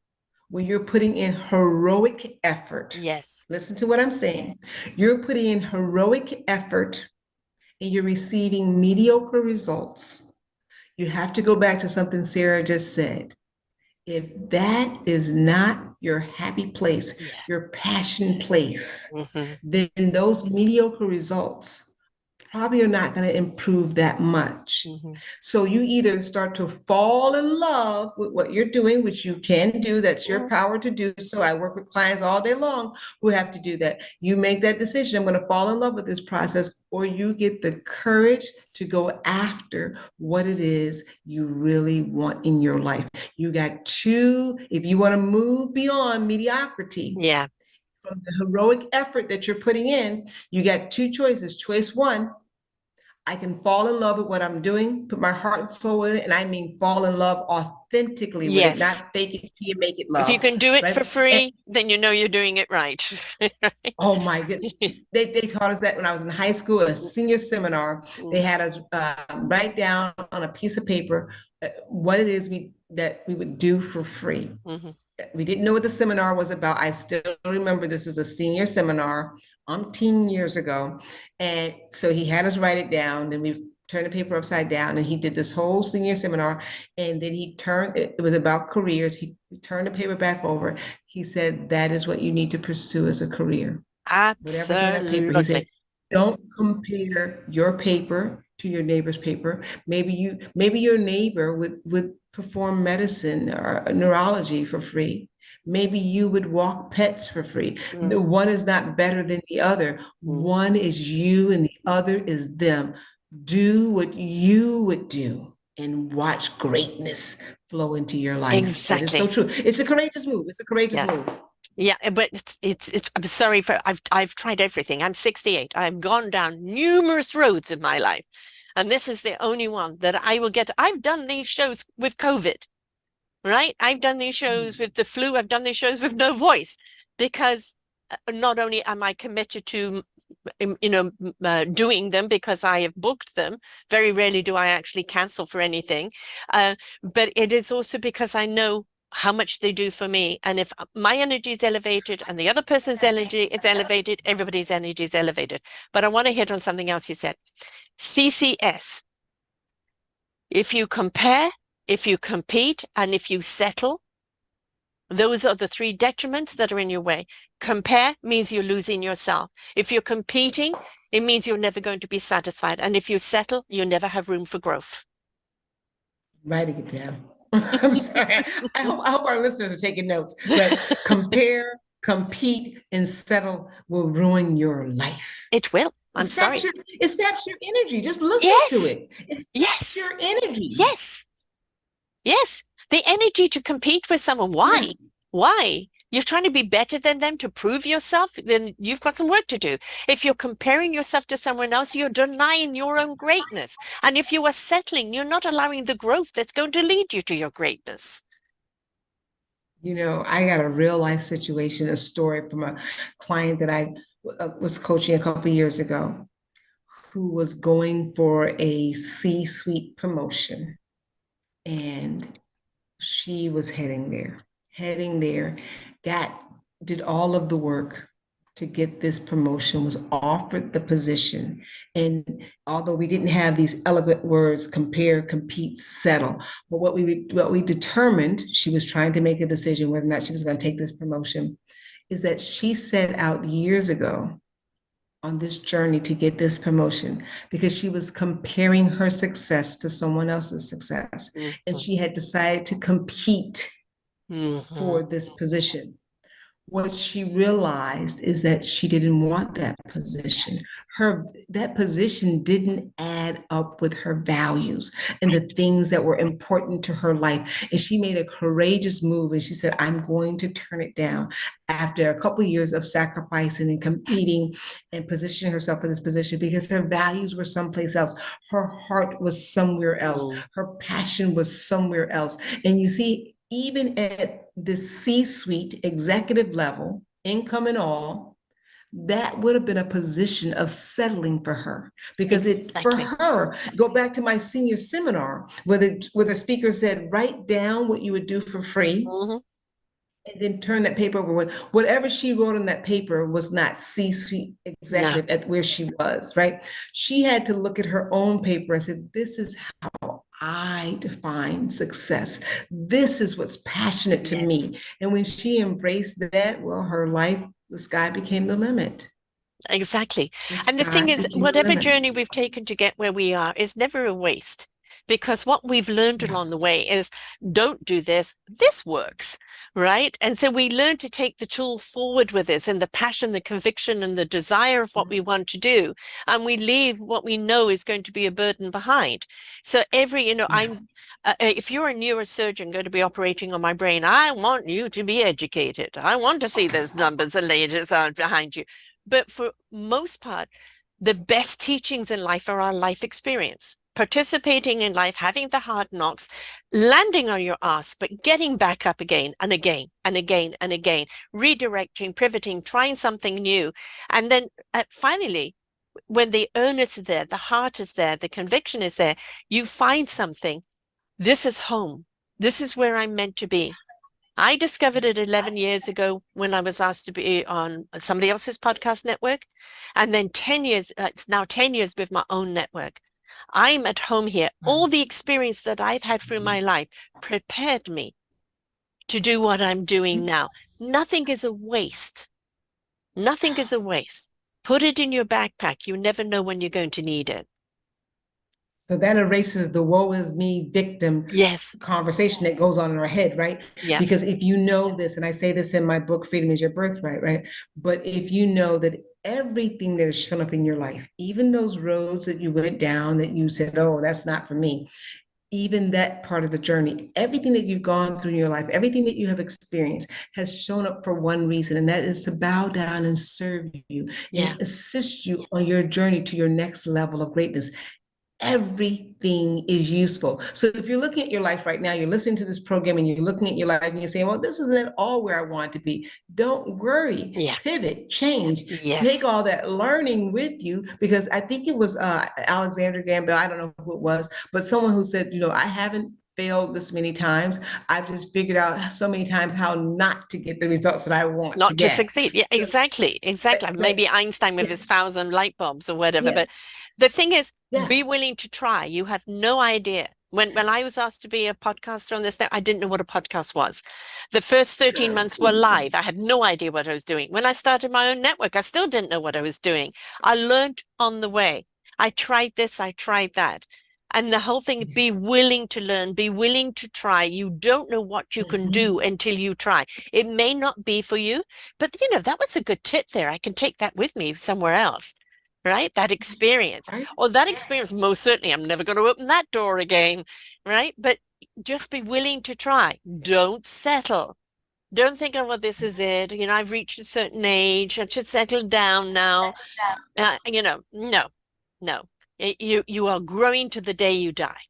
when you're putting in heroic effort, Yes. listen to what I'm saying. You're putting in heroic effort and you're receiving mediocre results. You have to go back to something Sarah just said. If that is not your happy place, Yeah. your passion place, Hmm. then those mediocre results probably are not going to improve that much. Hmm. So you either start to fall in love with what you're doing, which you can do, that's your power to do. So I work with clients all day long who have to do that. You make that decision, I'm going to fall in love with this process, or you get the courage to go after what it is you really want in your life. You got two, if you want to move beyond mediocrity, Yeah. from the heroic effort that you're putting in, you got two choices. Choice one, I can fall in love with what I'm doing, put my heart and soul in it, and I mean fall in love authentically with it, Yes. not fake it till you make it If you love, can do it for right? And free, then you know you're doing it right. oh my goodness, they taught us that when I was in high school at a senior seminar. They had us write down on a piece of paper what it is we would do for free. Mm-hmm. we didn't know what the seminar was about. I still remember this was a senior seminar umpteen years ago. And so he had us write it down, and we turned the paper upside down, and he did this whole senior seminar. And then he turned it was about careers. He turned the paper back over. He said, that is what you need to pursue as a career. Whatever's on that paper, he said, Absolutely. don't compare your paper to your neighbor's paper. Maybe your neighbor would perform medicine or neurology for free. Maybe you would walk pets for free. The Mm, one is not better than the other. mm. One is you and the other is them. Do what you would do and watch greatness flow into your life. That is so Exactly. true. It's a courageous move. It's a courageous Yeah. move. Yeah, but it's I'm sorry for I've tried everything. I'm 68. I've gone down numerous roads in my life. And this is the only one that I will get. I've done these shows with COVID, right? I've done these shows with the flu. I've done these shows with no voice because not only am I committed to doing them because I have booked them. Very rarely do I actually cancel for anything. But it is also because I know how much they do for me. And if my energy is elevated and the other person's energy is elevated, everybody's energy is elevated. But I want to hit on something else you said. CCS. If you compare, if you compete, and if you settle, those are the three detriments that are in your way. Compare means you're losing yourself. If you're competing, it means you're never going to be satisfied. And if you settle, you never have room for growth. Writing it down. I'm sorry. I hope our listeners are taking notes. But compare, compete, and settle will ruin your life. It will. It I'm saps sorry. your, it saps your energy. Just listen to Yes. it. It saps Yes. your energy. Yes. Yes. The energy to compete with someone. Yeah. Why? Why? You're trying to be better than them to prove yourself, then you've got some work to do. If you're comparing yourself to someone else, you're denying your own greatness. And if you are settling, you're not allowing the growth that's going to lead you to your greatness. I got a real life situation, a story from a client that I was coaching a couple years ago who was going for a C-suite promotion. And she was heading there, got did all of the work to get this promotion, was offered the position. And although we didn't have these elegant words, compare, compete, settle, but what we determined, she was trying to make a decision whether or not she was going to take this promotion, is that she set out years ago on this journey to get this promotion because she was comparing her success to someone else's success. And Mhm. she had decided to compete for Mhm. this position. What she realized is that she didn't want that position. Yes. That position didn't add up with her values and the things that were important to her life. And she made a courageous move, and she said, I'm going to turn it down after a couple of years of sacrificing and competing and positioning herself for this position because her values were someplace else. Her heart was somewhere else. Mm. Her passion was somewhere else. And you see, even at the C-suite executive level, income and all, that would have been a position of settling for her because for Exactly. her, go back to my senior seminar where the speaker said, write down what you would do for free Mhm. and then turn that paper over. Whatever she wrote on that paper was not C-suite No. executive at where she was, right? She had to look at her own paper and say, this is how I define success. This is what's passionate to Yes. me. And when she embraced that, well, her life, the sky became the limit. Exactly. The And the thing sky is, became the whatever limit. journey we've taken to get where we are is never a waste. Because what we've learned Yeah. along the way is don't do this, this works, right? And so we learn to take the tools forward with us and the passion, the conviction, and the desire of what we want to do. And we leave what we know is going to be a burden behind. So Yeah. if you're a neurosurgeon going to be operating on my brain, I want you to be educated. I want to see those numbers and letters behind you. But for most part, the best teachings in life are our life experience. Participating in life, having the hard knocks, landing on your ass, but getting back up again and again and again and again, redirecting, pivoting, trying something new. And then finally, when the earnest is there, the heart is there, the conviction is there, you find something. This is home. This is where I'm meant to be. I discovered it 11 years ago when I was asked to be on somebody else's podcast network. And then 10 years, it's now 10 years with my own network. I'm at home here. All the experience that I've had through my life prepared me to do what I'm doing now. Nothing is a waste. Nothing is a waste. Put it in your backpack. You never know when you're going to need it. So that erases the woe is me victim Yes. conversation that goes on in our head, right? Yeah. Because if you know this, and I say this in my book, Freedom is Your Birthright, right? But if you know that everything that has shown up in your life, even those roads that you went down that you said, oh, that's not for me, even that part of the journey, everything that you've gone through in your life, everything that you have experienced has shown up for one reason, and that is to bow down and serve you Yeah. and assist you on your journey to your next level of greatness. Everything is useful. So if you're looking at your life right now, you're listening to this program and you're looking at your life and you're saying, well, this isn't at all where I want to be. Don't worry, Yeah. pivot, change, take Yes. all that learning with you, because I think it was Alexander Graham Bell, I don't know who it was, but someone who said, I haven't failed this many times. I've just figured out so many times how not to get the results that I want to Not to get. succeed. Yeah, So exactly. Exactly. Maybe Einstein with yeah, his 1,000 light bulbs or whatever. yeah, But the thing is, yeah. be willing to try. You have no idea. When I was asked to be a podcaster on this, I didn't know what a podcast was. The first 13 months were live. I had no idea what I was doing. When I started my own network, I still didn't know what I was doing. I learned on the way. I tried this, I tried that. And the whole thing, be willing to learn, be willing to try. You don't know what you can do Mhm. until you try. It may not be for you, but that was a good tip there. I can take that with me somewhere else, right? That experience, Right? or that experience, most certainly, I'm never going to open that door again, right? But just be willing to try. Don't settle. Don't think, oh, well, this is it. I've reached a certain age. I should settle down now. No, no. You are growing to the day you die,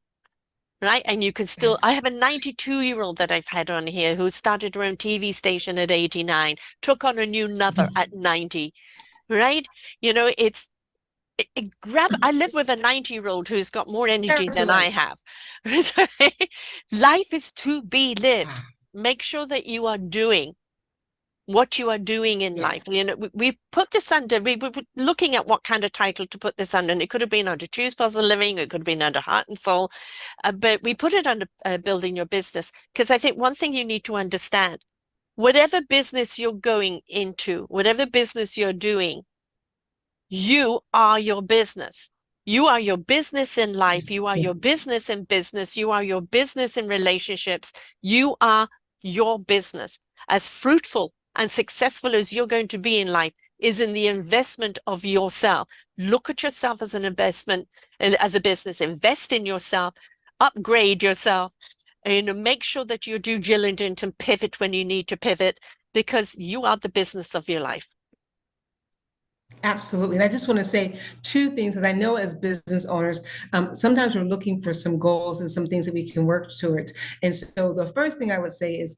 right? And you can still, I That's have a 92-year-old that I've had on here who started her own TV station at 89, took on a new mother at 90, right? It's grab, I live with a 90-year-old who's got more energy to than I life. have. So, life is to be lived. Ah, Make sure that you are doing what you are doing in life. yes. We put this under, we were looking at what kind of title to put this under, and it could have been under Choose Puzzle Living, it could have been under Heart and Soul, but we put it under Building Your Business, because I think one thing you need to understand, whatever business you're going into, whatever business you're doing, you are your business. You are your business in life. You are your business in business. You are your business in relationships. You are your business. As fruitful and successful as you're going to be in life is in the investment of yourself. Look at yourself as an investment and as a business. Invest in yourself, upgrade yourself, and make sure that you're due diligent and pivot when you need to pivot, because you are the business of your life. Absolutely. And I just want to say two things, because I know as business owners, sometimes we're looking for some goals and some things that we can work towards. And so the first thing I would say is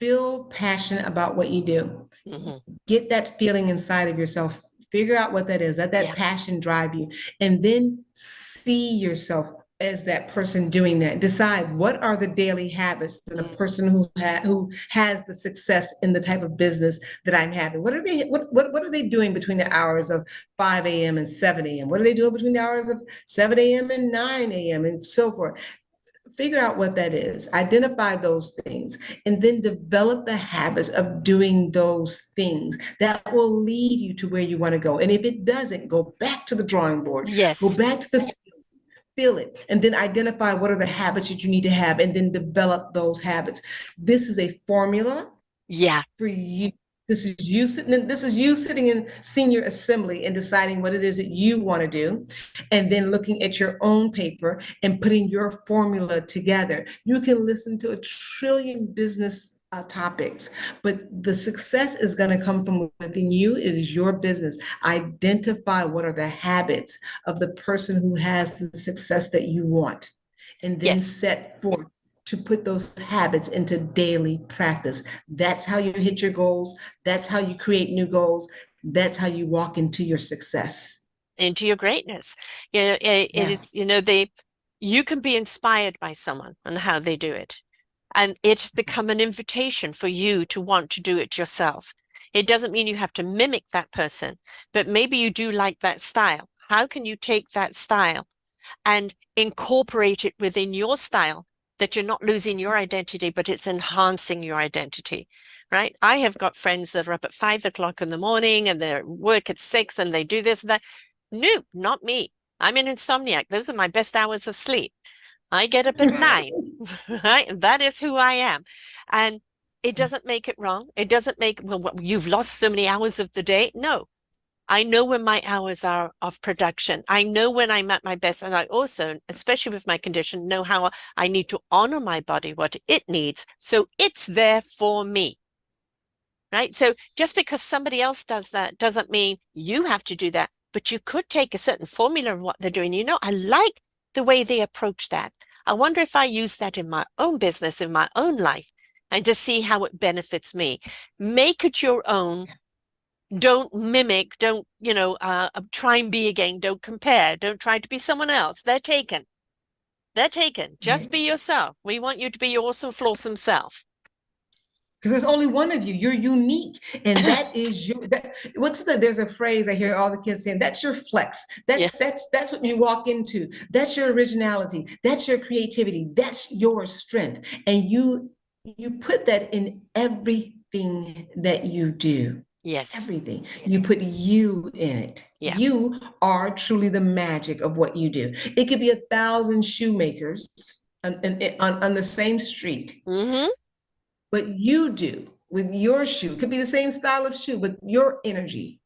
feel passionate about what you do. Mhm. Get that feeling inside of yourself. Figure out what that is. Let that Yeah. passion drive you. And then see yourself as that person doing that. Decide what are the daily habits that a Mm. person who has the success in the type of business that I'm having. What are they doing between the hours of 5 a.m. and 7 a.m.? What are they doing between the hours of 7 a.m. and 9 a.m. and so forth? Figure out what that is, identify those things, and then develop the habits of doing those things that will lead you to where you want to go. And if it doesn't, go back to the drawing board, go Yes. back to the feel it, and then identify what are the habits that you need to have, and then develop those habits. This is a formula Yeah. for you. This is you sitting in senior assembly and deciding what it is that you want to do, and then looking at your own paper and putting your formula together. You can listen to a trillion business topics, but the success is going to come from within you. It is your business. Identify what are the habits of the person who has the success that you want, and then Yes. set forth to put those habits into daily practice. That's how you hit your goals. That's how you create new goals. That's how you walk into your success. Into your greatness. It Yeah. is, you can be inspired by someone and how they do it. And it's become an invitation for you to want to do it yourself. It doesn't mean you have to mimic that person, but maybe you do like that style. How can you take that style and incorporate it within your style, that you're not losing your identity, but it's enhancing your identity, right? I have got friends that are up at 5 o'clock in the morning and they work at 6 and they do this and that. No, not me. I'm an insomniac. Those are my best hours of sleep. I get up at 9, right? That is who I am. And it doesn't make it wrong. It doesn't make, well, you've lost so many hours of the day. No, I know when my hours are of production. I know when I'm at my best. And I also, especially with my condition, know how I need to honor my body, what it needs. So it's there for me, right? So just because somebody else does that doesn't mean you have to do that. But you could take a certain formula of what they're doing. You know, I like the way they approach that. I wonder if I use that in my own business, in my own life, and to see how it benefits me. Make it your own. Don't mimic, don't, try and be again, don't compare, don't try to be someone else. They're taken. They're taken. Just Right. be yourself. We want you to be your awesome, flawsome self. Because there's only one of you. You're unique, and that is your. There's a phrase I hear all the kids saying. That's your flex. Yeah. That's what you walk into. That's your originality. That's your creativity. That's your strength, and you put that in everything that you do. Yes. Everything. You put you in it. Yeah. You are truly the magic of what you do. It could be 1,000 shoemakers on the same street, Mm-hmm. what you do with your shoe. It could be the same style of shoe, but your energy,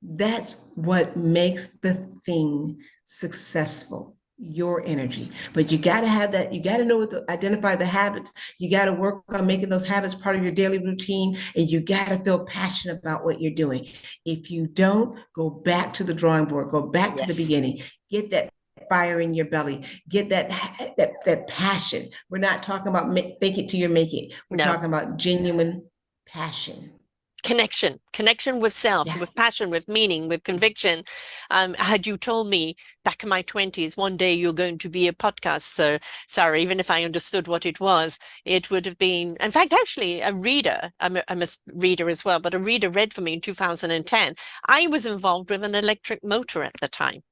that's what makes the thing successful. Your energy. But you got to have that. You got to know what to identify the habits. You got to work on making those habits part of your daily routine. And you got to feel passionate about what you're doing. If you don't, go back to the drawing board, go back to the Yes. beginning, get that fire in your belly, get that passion. We're not talking about fake it till you make it. We're No. talking about genuine passion. Connection with self, Yeah. with passion, with meaning, with conviction. Had you told me back in my 20s, one day you're going to be a podcaster, Sarah, even if I understood what it was, it would have been, in fact, actually a reader, I'm a reader as well, but a reader read for me in 2010. I was involved with an electric motor at the time.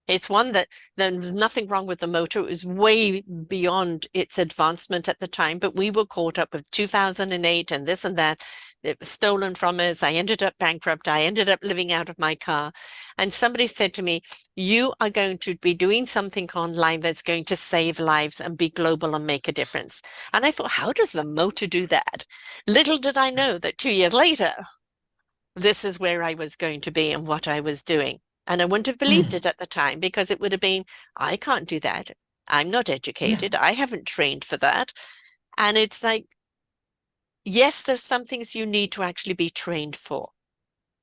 It's one that there was nothing wrong with the motor. It was way beyond its advancement at the time, but we were caught up with 2008 and this and that. It was stolen from us. I ended up bankrupt. I ended up living out of my car. And somebody said to me, you are going to be doing something online that's going to save lives and be global and make a difference. And I thought, how does the motor do that? Little did I know that 2 years later, this is where I was going to be and what I was doing. And I wouldn't have believed Mm. it at the time because it would have been, I can't do that. I'm not Yeah. educated. I haven't trained for that. And it's like, yes, there's some things you need to actually be trained for.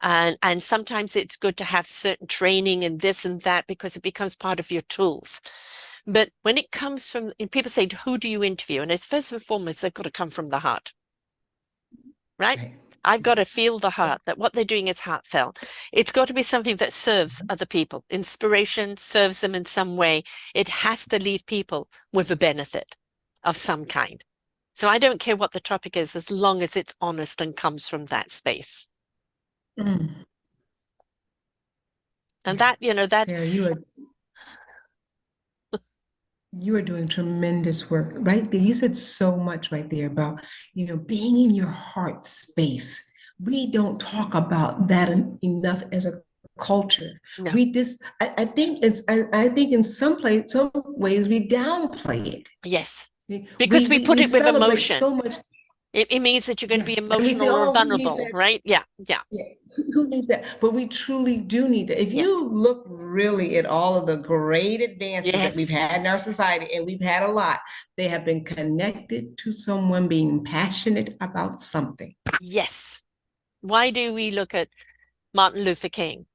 And sometimes it's good to have certain training and this and that because it becomes part of your tools. But when it comes from, and people say, who do you interview? And it's first and foremost, they've got to come from the heart, right? Right. I've got to feel the heart, that what they're doing is heartfelt. It's got to be something that serves other people. Inspiration serves them in some way. It has to leave people with a benefit of some kind. So I don't care what the topic is, as long as it's honest and comes from that space. Mm. And Yeah. that, that, Sarah, you are doing tremendous work right there. You said so much right there about, being in your heart space. We don't talk about that enough as a culture. no, We just, I think in some ways we downplay it. yes, We, because we, we we, put we it with celebrate emotion. so much. It means that you're going to Yeah. be And we say, emotional or oh, who needs vulnerable, that? right? Yeah, yeah, Yeah, who needs that? But we truly do need that. If yes, you look really at all of the great advances that we've yes, had in our society, and we've had a lot, they have been connected to someone being passionate about something. yes. Why do we look at Martin Luther King?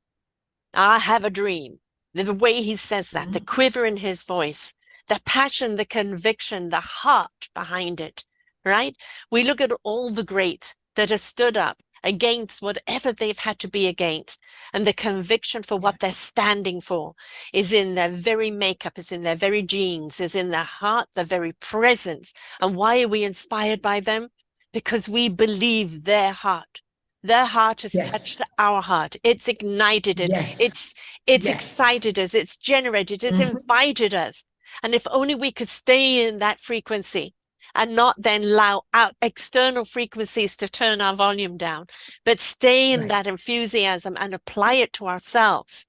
I have a dream. The way he says that, the Mhm. quiver in his voice, the passion, the conviction, the heart behind it, right? We look at all the greats that have stood up against whatever they've had to be against. And the conviction for what they're standing for is in their very makeup, is in their very genes, is in their heart, their very presence. And why are we inspired by them? Because we believe their heart. Their heart has Yes. touched our heart. It's ignited it. Yes. It's Yes. excited us. It's generated. It's Mhm. invited us. And if only we could stay in that frequency and not then allow out external frequencies to turn our volume down, but stay in Right. that enthusiasm and apply it to ourselves,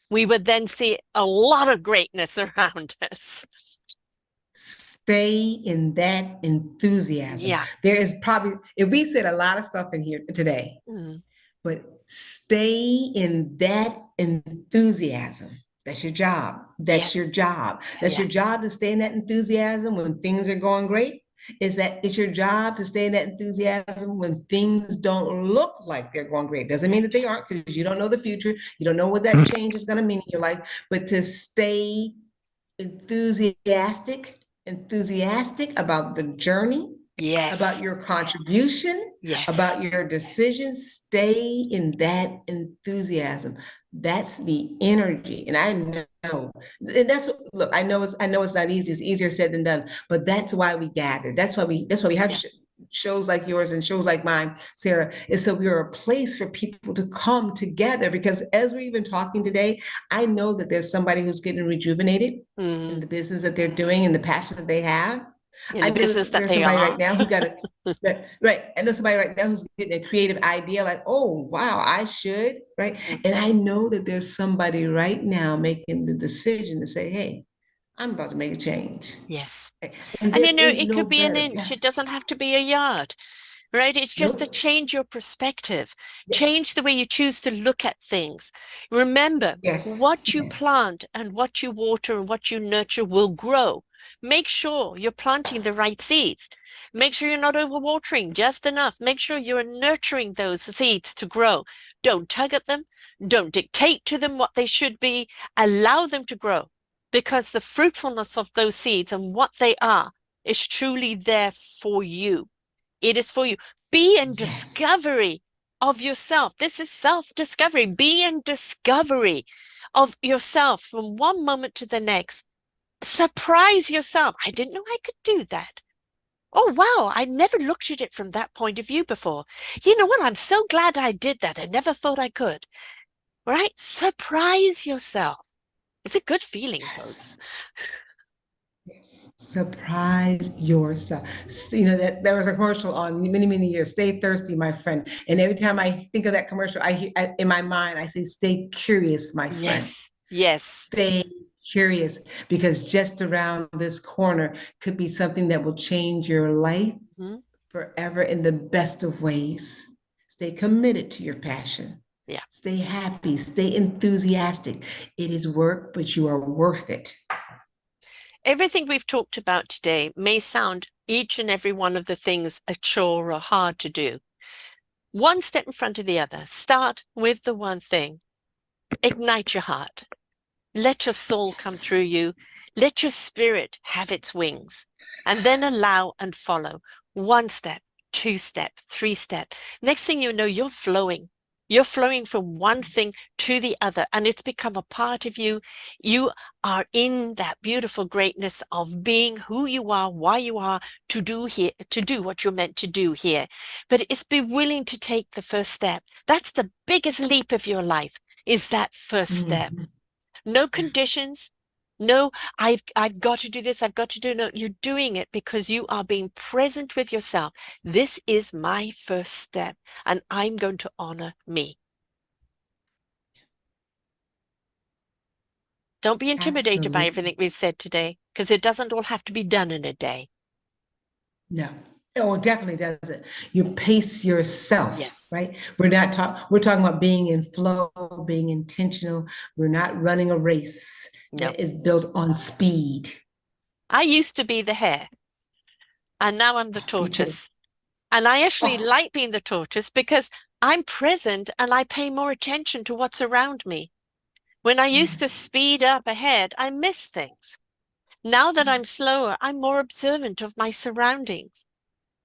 we would then see a lot of greatness around us. Stay in that enthusiasm. Yeah. There is probably, if we said a lot of stuff in here today, Mm. but stay in that enthusiasm. That's your job. That's Yes. your job. That's Yeah. your job to stay in that enthusiasm when things are going great. Is that it's your job to stay in that enthusiasm when things don't look like they're going great. Doesn't mean that they aren't, because you don't know the future. You don't know what that change is going to mean in your life, but to stay enthusiastic about the journey, about Yes. your contribution, Yes. about your decisions. Stay in that enthusiasm. That's the energy. And I know, and that's what, look, I know it's not easy. It's easier said than done, but that's why we gather. That's why we have Yeah. shows like yours and shows like mine, Sarah, is so we're a place for people to come together. Because as we're even talking today, I know that there's somebody who's getting rejuvenated in Mm. the business that they're doing and the passion that they have. In I the know business that that there's they somebody right are. now who got a right. I know somebody right now who's getting a creative idea like, oh wow, I should, right? And Mhm. I know that there's somebody right now making the decision to say, hey, I'm about to make a change. Yes. And And there you know, is it no could be an better. inch. It Yes. doesn't have to be a yard. Right? It's just to Nope. change your perspective, Yes. change the way you choose to look at things. Remember, Yes. what you plant and what you water and what you nurture will grow. Make sure you're planting the right seeds. Make sure you're not overwatering just enough. Make sure you're nurturing those seeds to grow. Don't tug at them. Don't dictate to them what they should be. Allow them to grow because the fruitfulness of those seeds and what they are is truly there for you. It is for you. Be in Yes. discovery of yourself. This is self-discovery. Be in discovery of yourself from one moment to the next. Surprise yourself. I didn't know I could do that. Oh, wow. I never looked at it from that point of view before. You know what? I'm so glad I did that. I never thought I could. Right? Surprise yourself. It's a good feeling, folks. Yes. Yes. Surprise yourself. You know that there was a commercial on many years. Stay thirsty, my friend. And every time I think of that commercial, in my mind I say, "Stay curious, my friend. Yes. Yes. Stay curious, because just around this corner could be something that will change your life Mhm. forever in the best of ways." Stay committed to your passion. Yeah. Stay happy. Stay enthusiastic. It is work, but you are worth it. Everything we've talked about today may sound each and every one of the things a chore or hard to do. One step in front of the other. Start with the one thing. Ignite your heart. Let your soul come Yes. through you. Let your spirit have its wings. And then allow and follow. One step, two step, three step. Next thing you know, you're flowing. You're flowing from one thing to the other, and it's become a part of you. You are in that beautiful greatness of being who you are, why you are, to do here, to do what you're meant to do here. But it's be willing to take the first step. That's the biggest leap of your life, is that first step. Mhm. No conditions. No, I've got to do this, I've got to do no. You're doing it because you are being present with yourself. This is my first step, and I'm going to honor me. Don't be intimidated by Absolutely. everything we've said today, because it doesn't all have to be done in a day. No. Oh, it definitely doesn't. You pace yourself, Yes. right? We're talking about being in flow, being intentional. We're not running a race No. that is built on speed. I used to be the hare, and now I'm the Me too. tortoise. And I actually Oh, like being the tortoise because I'm present and I pay more attention to what's around me. When I used to yes. speed up ahead, I missed things. Now that I'm slower, I'm more observant of my surroundings.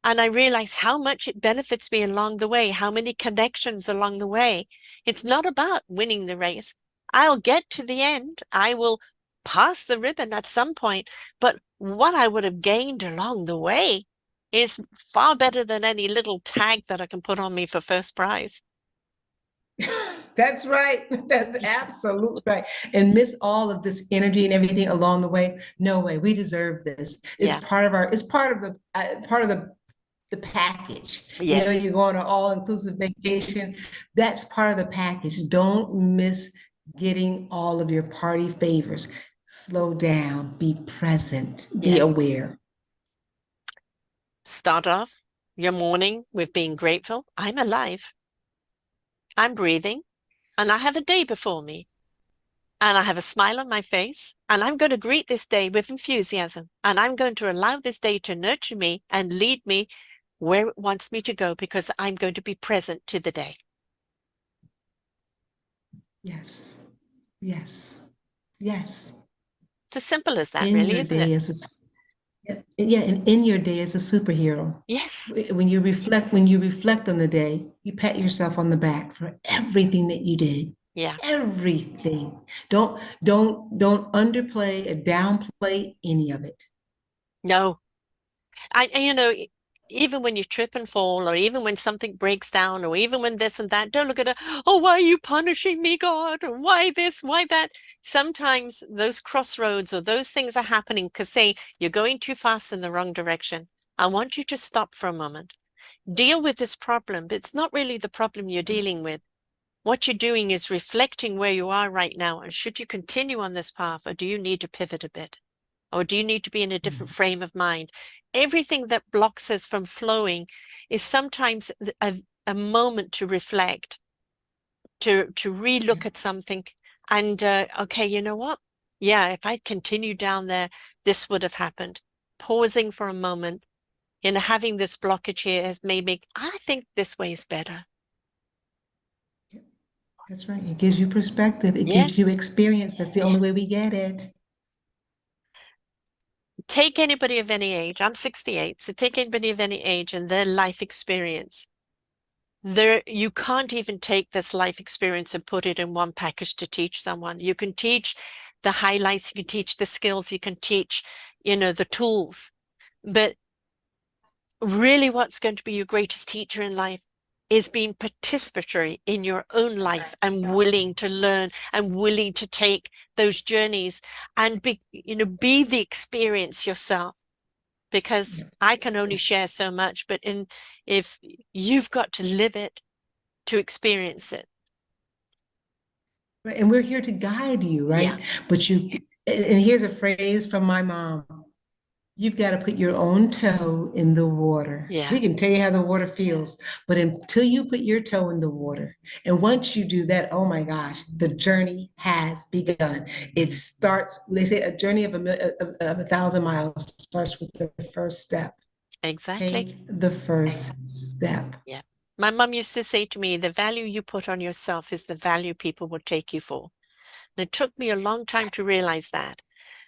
And I realize how much it benefits me along the way, how many connections along the way. It's not about winning the race. I'll get to the end. I will pass the ribbon at some point, but what I would have gained along the way is far better than any little tag that I can put on me for first prize. That's right. That's absolutely right. And miss all of this energy and everything along the way. No way. We deserve this. It's Yeah. part of our. It's part of the package. You know, Yes. you go on an all-inclusive vacation. That's part of the package. Don't miss getting all of your party favors. Slow down. Be present. Be Yes. aware. Start off your morning with being grateful. I'm alive. I'm breathing, and I have a day before me. And I have a smile on my face, and I'm going to greet this day with enthusiasm. And I'm going to allow this day to nurture me and lead me where it wants me to go because I'm going to be present to the day. Yes. Yes. Yes. It's as simple as that, In really, your isn't it? day as yeah, and in your day as a superhero. Yes. When you reflect on the day, you pat yourself on the back for everything that you did. Yeah. Everything. Don't underplay or downplay any of it. No. Even when you trip and fall, or even when something breaks down, or even when this and that, don't look at it. Oh, why are you punishing me, God? Or why this? Why that? Sometimes those crossroads or those things are happening because, say, you're going too fast in the wrong direction. I want you to stop for a moment. Deal with this problem, but it's not really the problem you're dealing with. What you're doing is reflecting where you are right now. And should you continue on this path, or do you need to pivot a bit? Or do you need to be in a different frame of mind? Everything that blocks us from flowing is sometimes a moment to reflect, to relook at something. And okay, you know what? Yeah, if I continued down there, this would have happened. Pausing for a moment, having this blockage here has made me, I think this way is better. That's right. It gives you perspective. It gives Yes, you experience. That's the only yes. way we get it. Take anybody of any age. I'm 68, so take anybody of any age and their life experience. You can't even take this life experience and put it in one package to teach someone. You can teach the highlights, you can teach the skills, you can teach, the tools. But really, what's going to be your greatest teacher in life is being participatory in your own life and willing to learn and willing to take those journeys and be the experience yourself. Because I can only share so much, but if you've got to live it to experience it. Right. And we're here to guide you, Yeah, right? And here's a phrase from my mom. You've got to put your own toe in the water. yeah, We can tell you how the water feels, but until you put your toe in the water, and once you do that, oh my gosh, the journey has begun. It starts, they say a journey of 1,000 miles starts with the first step. exactly. Take the first step. Yeah. My mum used to say to me, the value you put on yourself is the value people will take you for. And it took me a long time to realize that.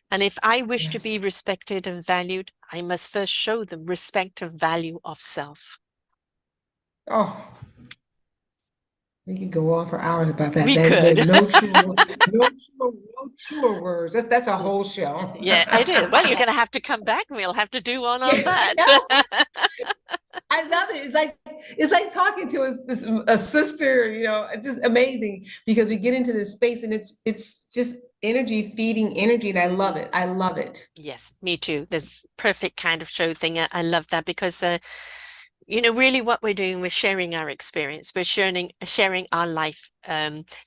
And if I wish to be Yes. respected and valued, I must first show them respect and value of self. Oh, we could go on for hours about that. We There's could. no truer words. That's a whole show. Yeah, I did. Well, you're going to have to come back and we'll have to do one on Yeah, that. I love it. It's like talking to a sister. It's just amazing because we get into this space and it's just energy feeding energy, and I love Mhm. it. I love it. Yes, me too. The perfect kind of show thing. I love that because really what we're doing is sharing our experience. We're sharing our life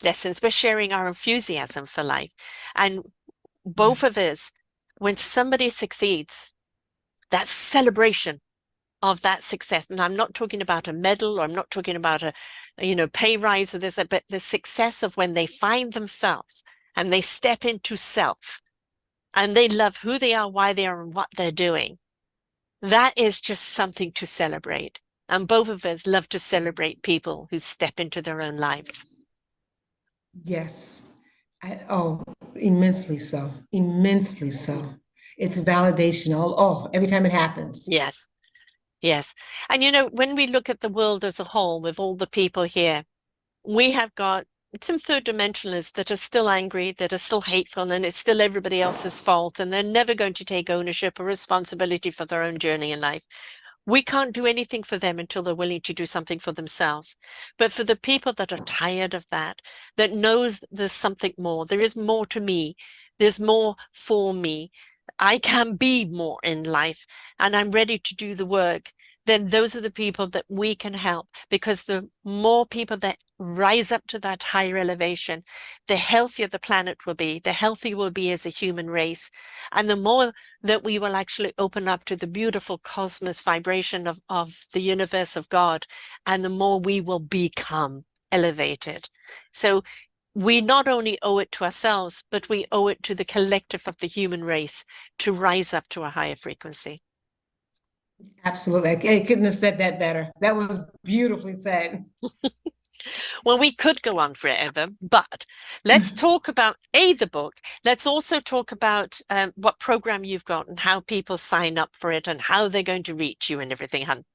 lessons. We're sharing our enthusiasm for life. And both of us, when somebody succeeds, that celebration of that success. And I'm not talking about a medal, or I'm not talking about a pay rise or this, but the success of when they find themselves and they step into self and they love who they are, why they are, and what they're doing. That is just something to celebrate. And both of us love to celebrate people who step into their own lives. Yes. Oh, immensely so. Immensely so. It's validation. Every time it happens. Yes. Yes. And you know, when we look at the world as a whole, with all the people here, we have got some third dimensionalists that are still angry, that are still hateful, and it's still everybody else's fault, and they're never going to take ownership or responsibility for their own journey in life. We can't do anything for them until they're willing to do something for themselves. But for the people that are tired of that, that knows there's something more, there is more to me, there's more for me, I can be more in life, and I'm ready to do the work, then those are the people that we can help, because the more people that rise up to that higher elevation, the healthier the planet will be, the healthier we'll be as a human race, and the more that we will actually open up to the beautiful cosmos vibration of the universe of God, and the more we will become elevated. So we not only owe it to ourselves, but we owe it to the collective of the human race to rise up to a higher frequency. Absolutely. I couldn't have said that better. That was beautifully said. Well, we could go on forever, but let's talk about the book. Let's also talk about what program you've got and how people sign up for it and how they're going to reach you and everything, hun.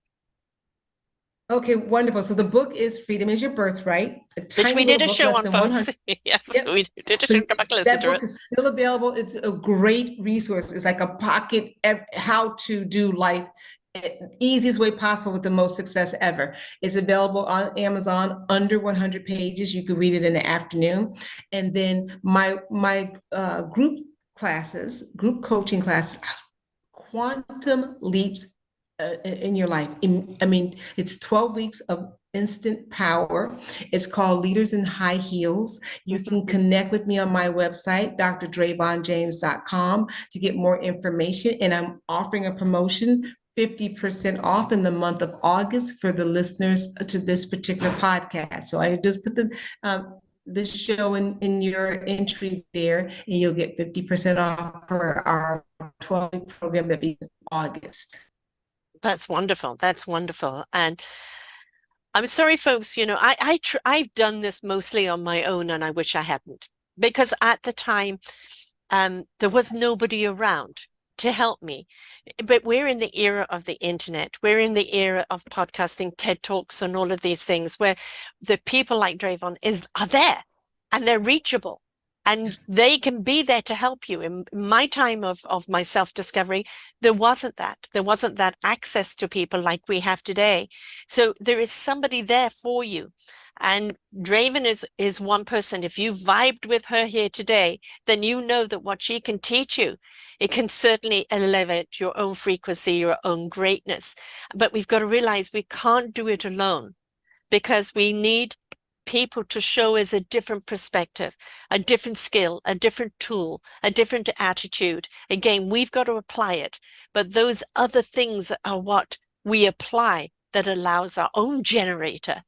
Okay, wonderful. So the book is Freedom is Your Birthright, a Which tiny we did little a book, show less on, than folks. 100. Yes, Yep. we did a So show. Go back and listen that to book it. is still available. It's a great resource. It's like a pocket, how to do life easiest way possible with the most success ever. It's available on Amazon, under 100 pages. You can read it in the afternoon. And then my group coaching classes, quantum leaps in your life. I mean, it's 12 weeks of instant power. It's called Leaders in High Heels. You can connect with me on my website, drdravonjames.com, to get more information. And I'm offering a promotion, 50% off in the month of August for the listeners to this particular podcast. So I just put this show in your entry there, and you'll get 50% off for our 12 program that begins August. That's wonderful. That's wonderful. And I'm sorry, folks, you know, I've done this mostly on my own, and I wish I hadn't, because at the time, there was nobody around to help me. But we're in the era of the internet. We're in the era of podcasting, TED Talks, and all of these things where the people like Dravon are there and they're reachable. And they can be there to help you. In my time of my self-discovery, there wasn't that. There wasn't that access to people like we have today. So there is somebody there for you. And Draven is one person. If you vibed with her here today, then you know that what she can teach you, it can certainly elevate your own frequency, your own greatness. But we've got to realize we can't do it alone, because we need people to show us a different perspective, a different skill, a different tool, a different attitude. Again, we've got to apply it. But those other things are what we apply that allows our own generator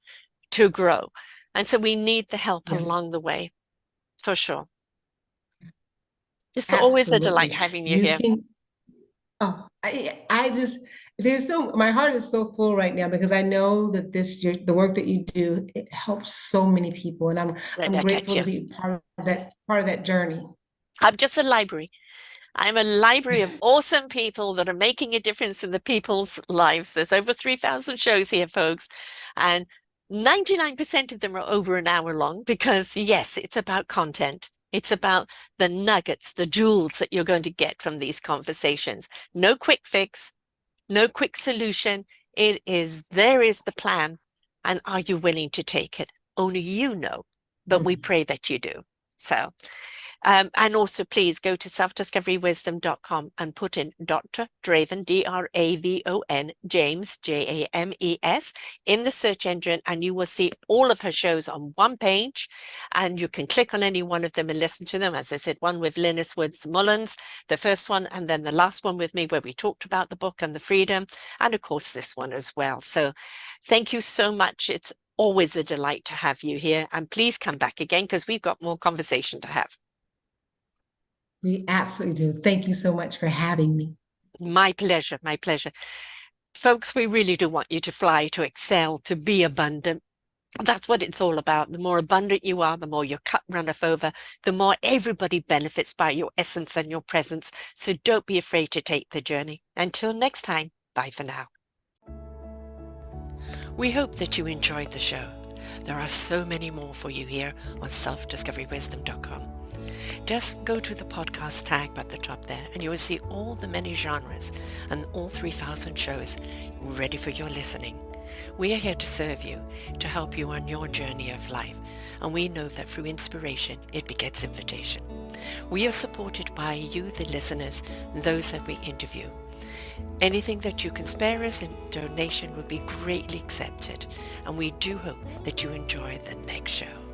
to grow. And so we need the help Yeah, along the way, for sure. It's always a delight absolutely. having you You here. can, oh, I just, there's so, my heart is so full right now because I know that the work that you do, it helps so many people. And Right I'm back at grateful you. to be part of that journey. I'm just a library. I'm a library of awesome people that are making a difference in the people's lives. There's over 3,000 shows here, folks, and 99% of them are over an hour long because, yes, it's about content. It's about the nuggets, the jewels that you're going to get from these conversations. No quick fix, no quick solution. There is the plan. And are you willing to take it? Only you know, but we pray that you do. So, and also, please go to selfdiscoverywisdom.com and put in Dr. Dravon, Dravon, James, James, in the search engine, and you will see all of her shows on one page. And you can click on any one of them and listen to them. As I said, one with Linus Woods Mullins, the first one, and then the last one with me, where we talked about the book and the freedom, and of course, this one as well. So, thank you so much. It's always a delight to have you here. And please come back again because we've got more conversation to have. We absolutely do. Thank you so much for having me. My pleasure. My pleasure. Folks, we really do want you to fly, to excel, to be abundant. That's what it's all about. The more abundant you are, the more your cup runneth over, the more everybody benefits by your essence and your presence. So don't be afraid to take the journey. Until next time, bye for now. We hope that you enjoyed the show. There are so many more for you here on selfdiscoverywisdom.com. Just go to the podcast tag at the top there and you will see all the many genres and all 3,000 shows ready for your listening. We are here to serve you, to help you on your journey of life, and we know that through inspiration it begets invitation. We are supported by you, the listeners, and those that we interview. Anything that you can spare us in donation would be greatly accepted, and we do hope that you enjoy the next show.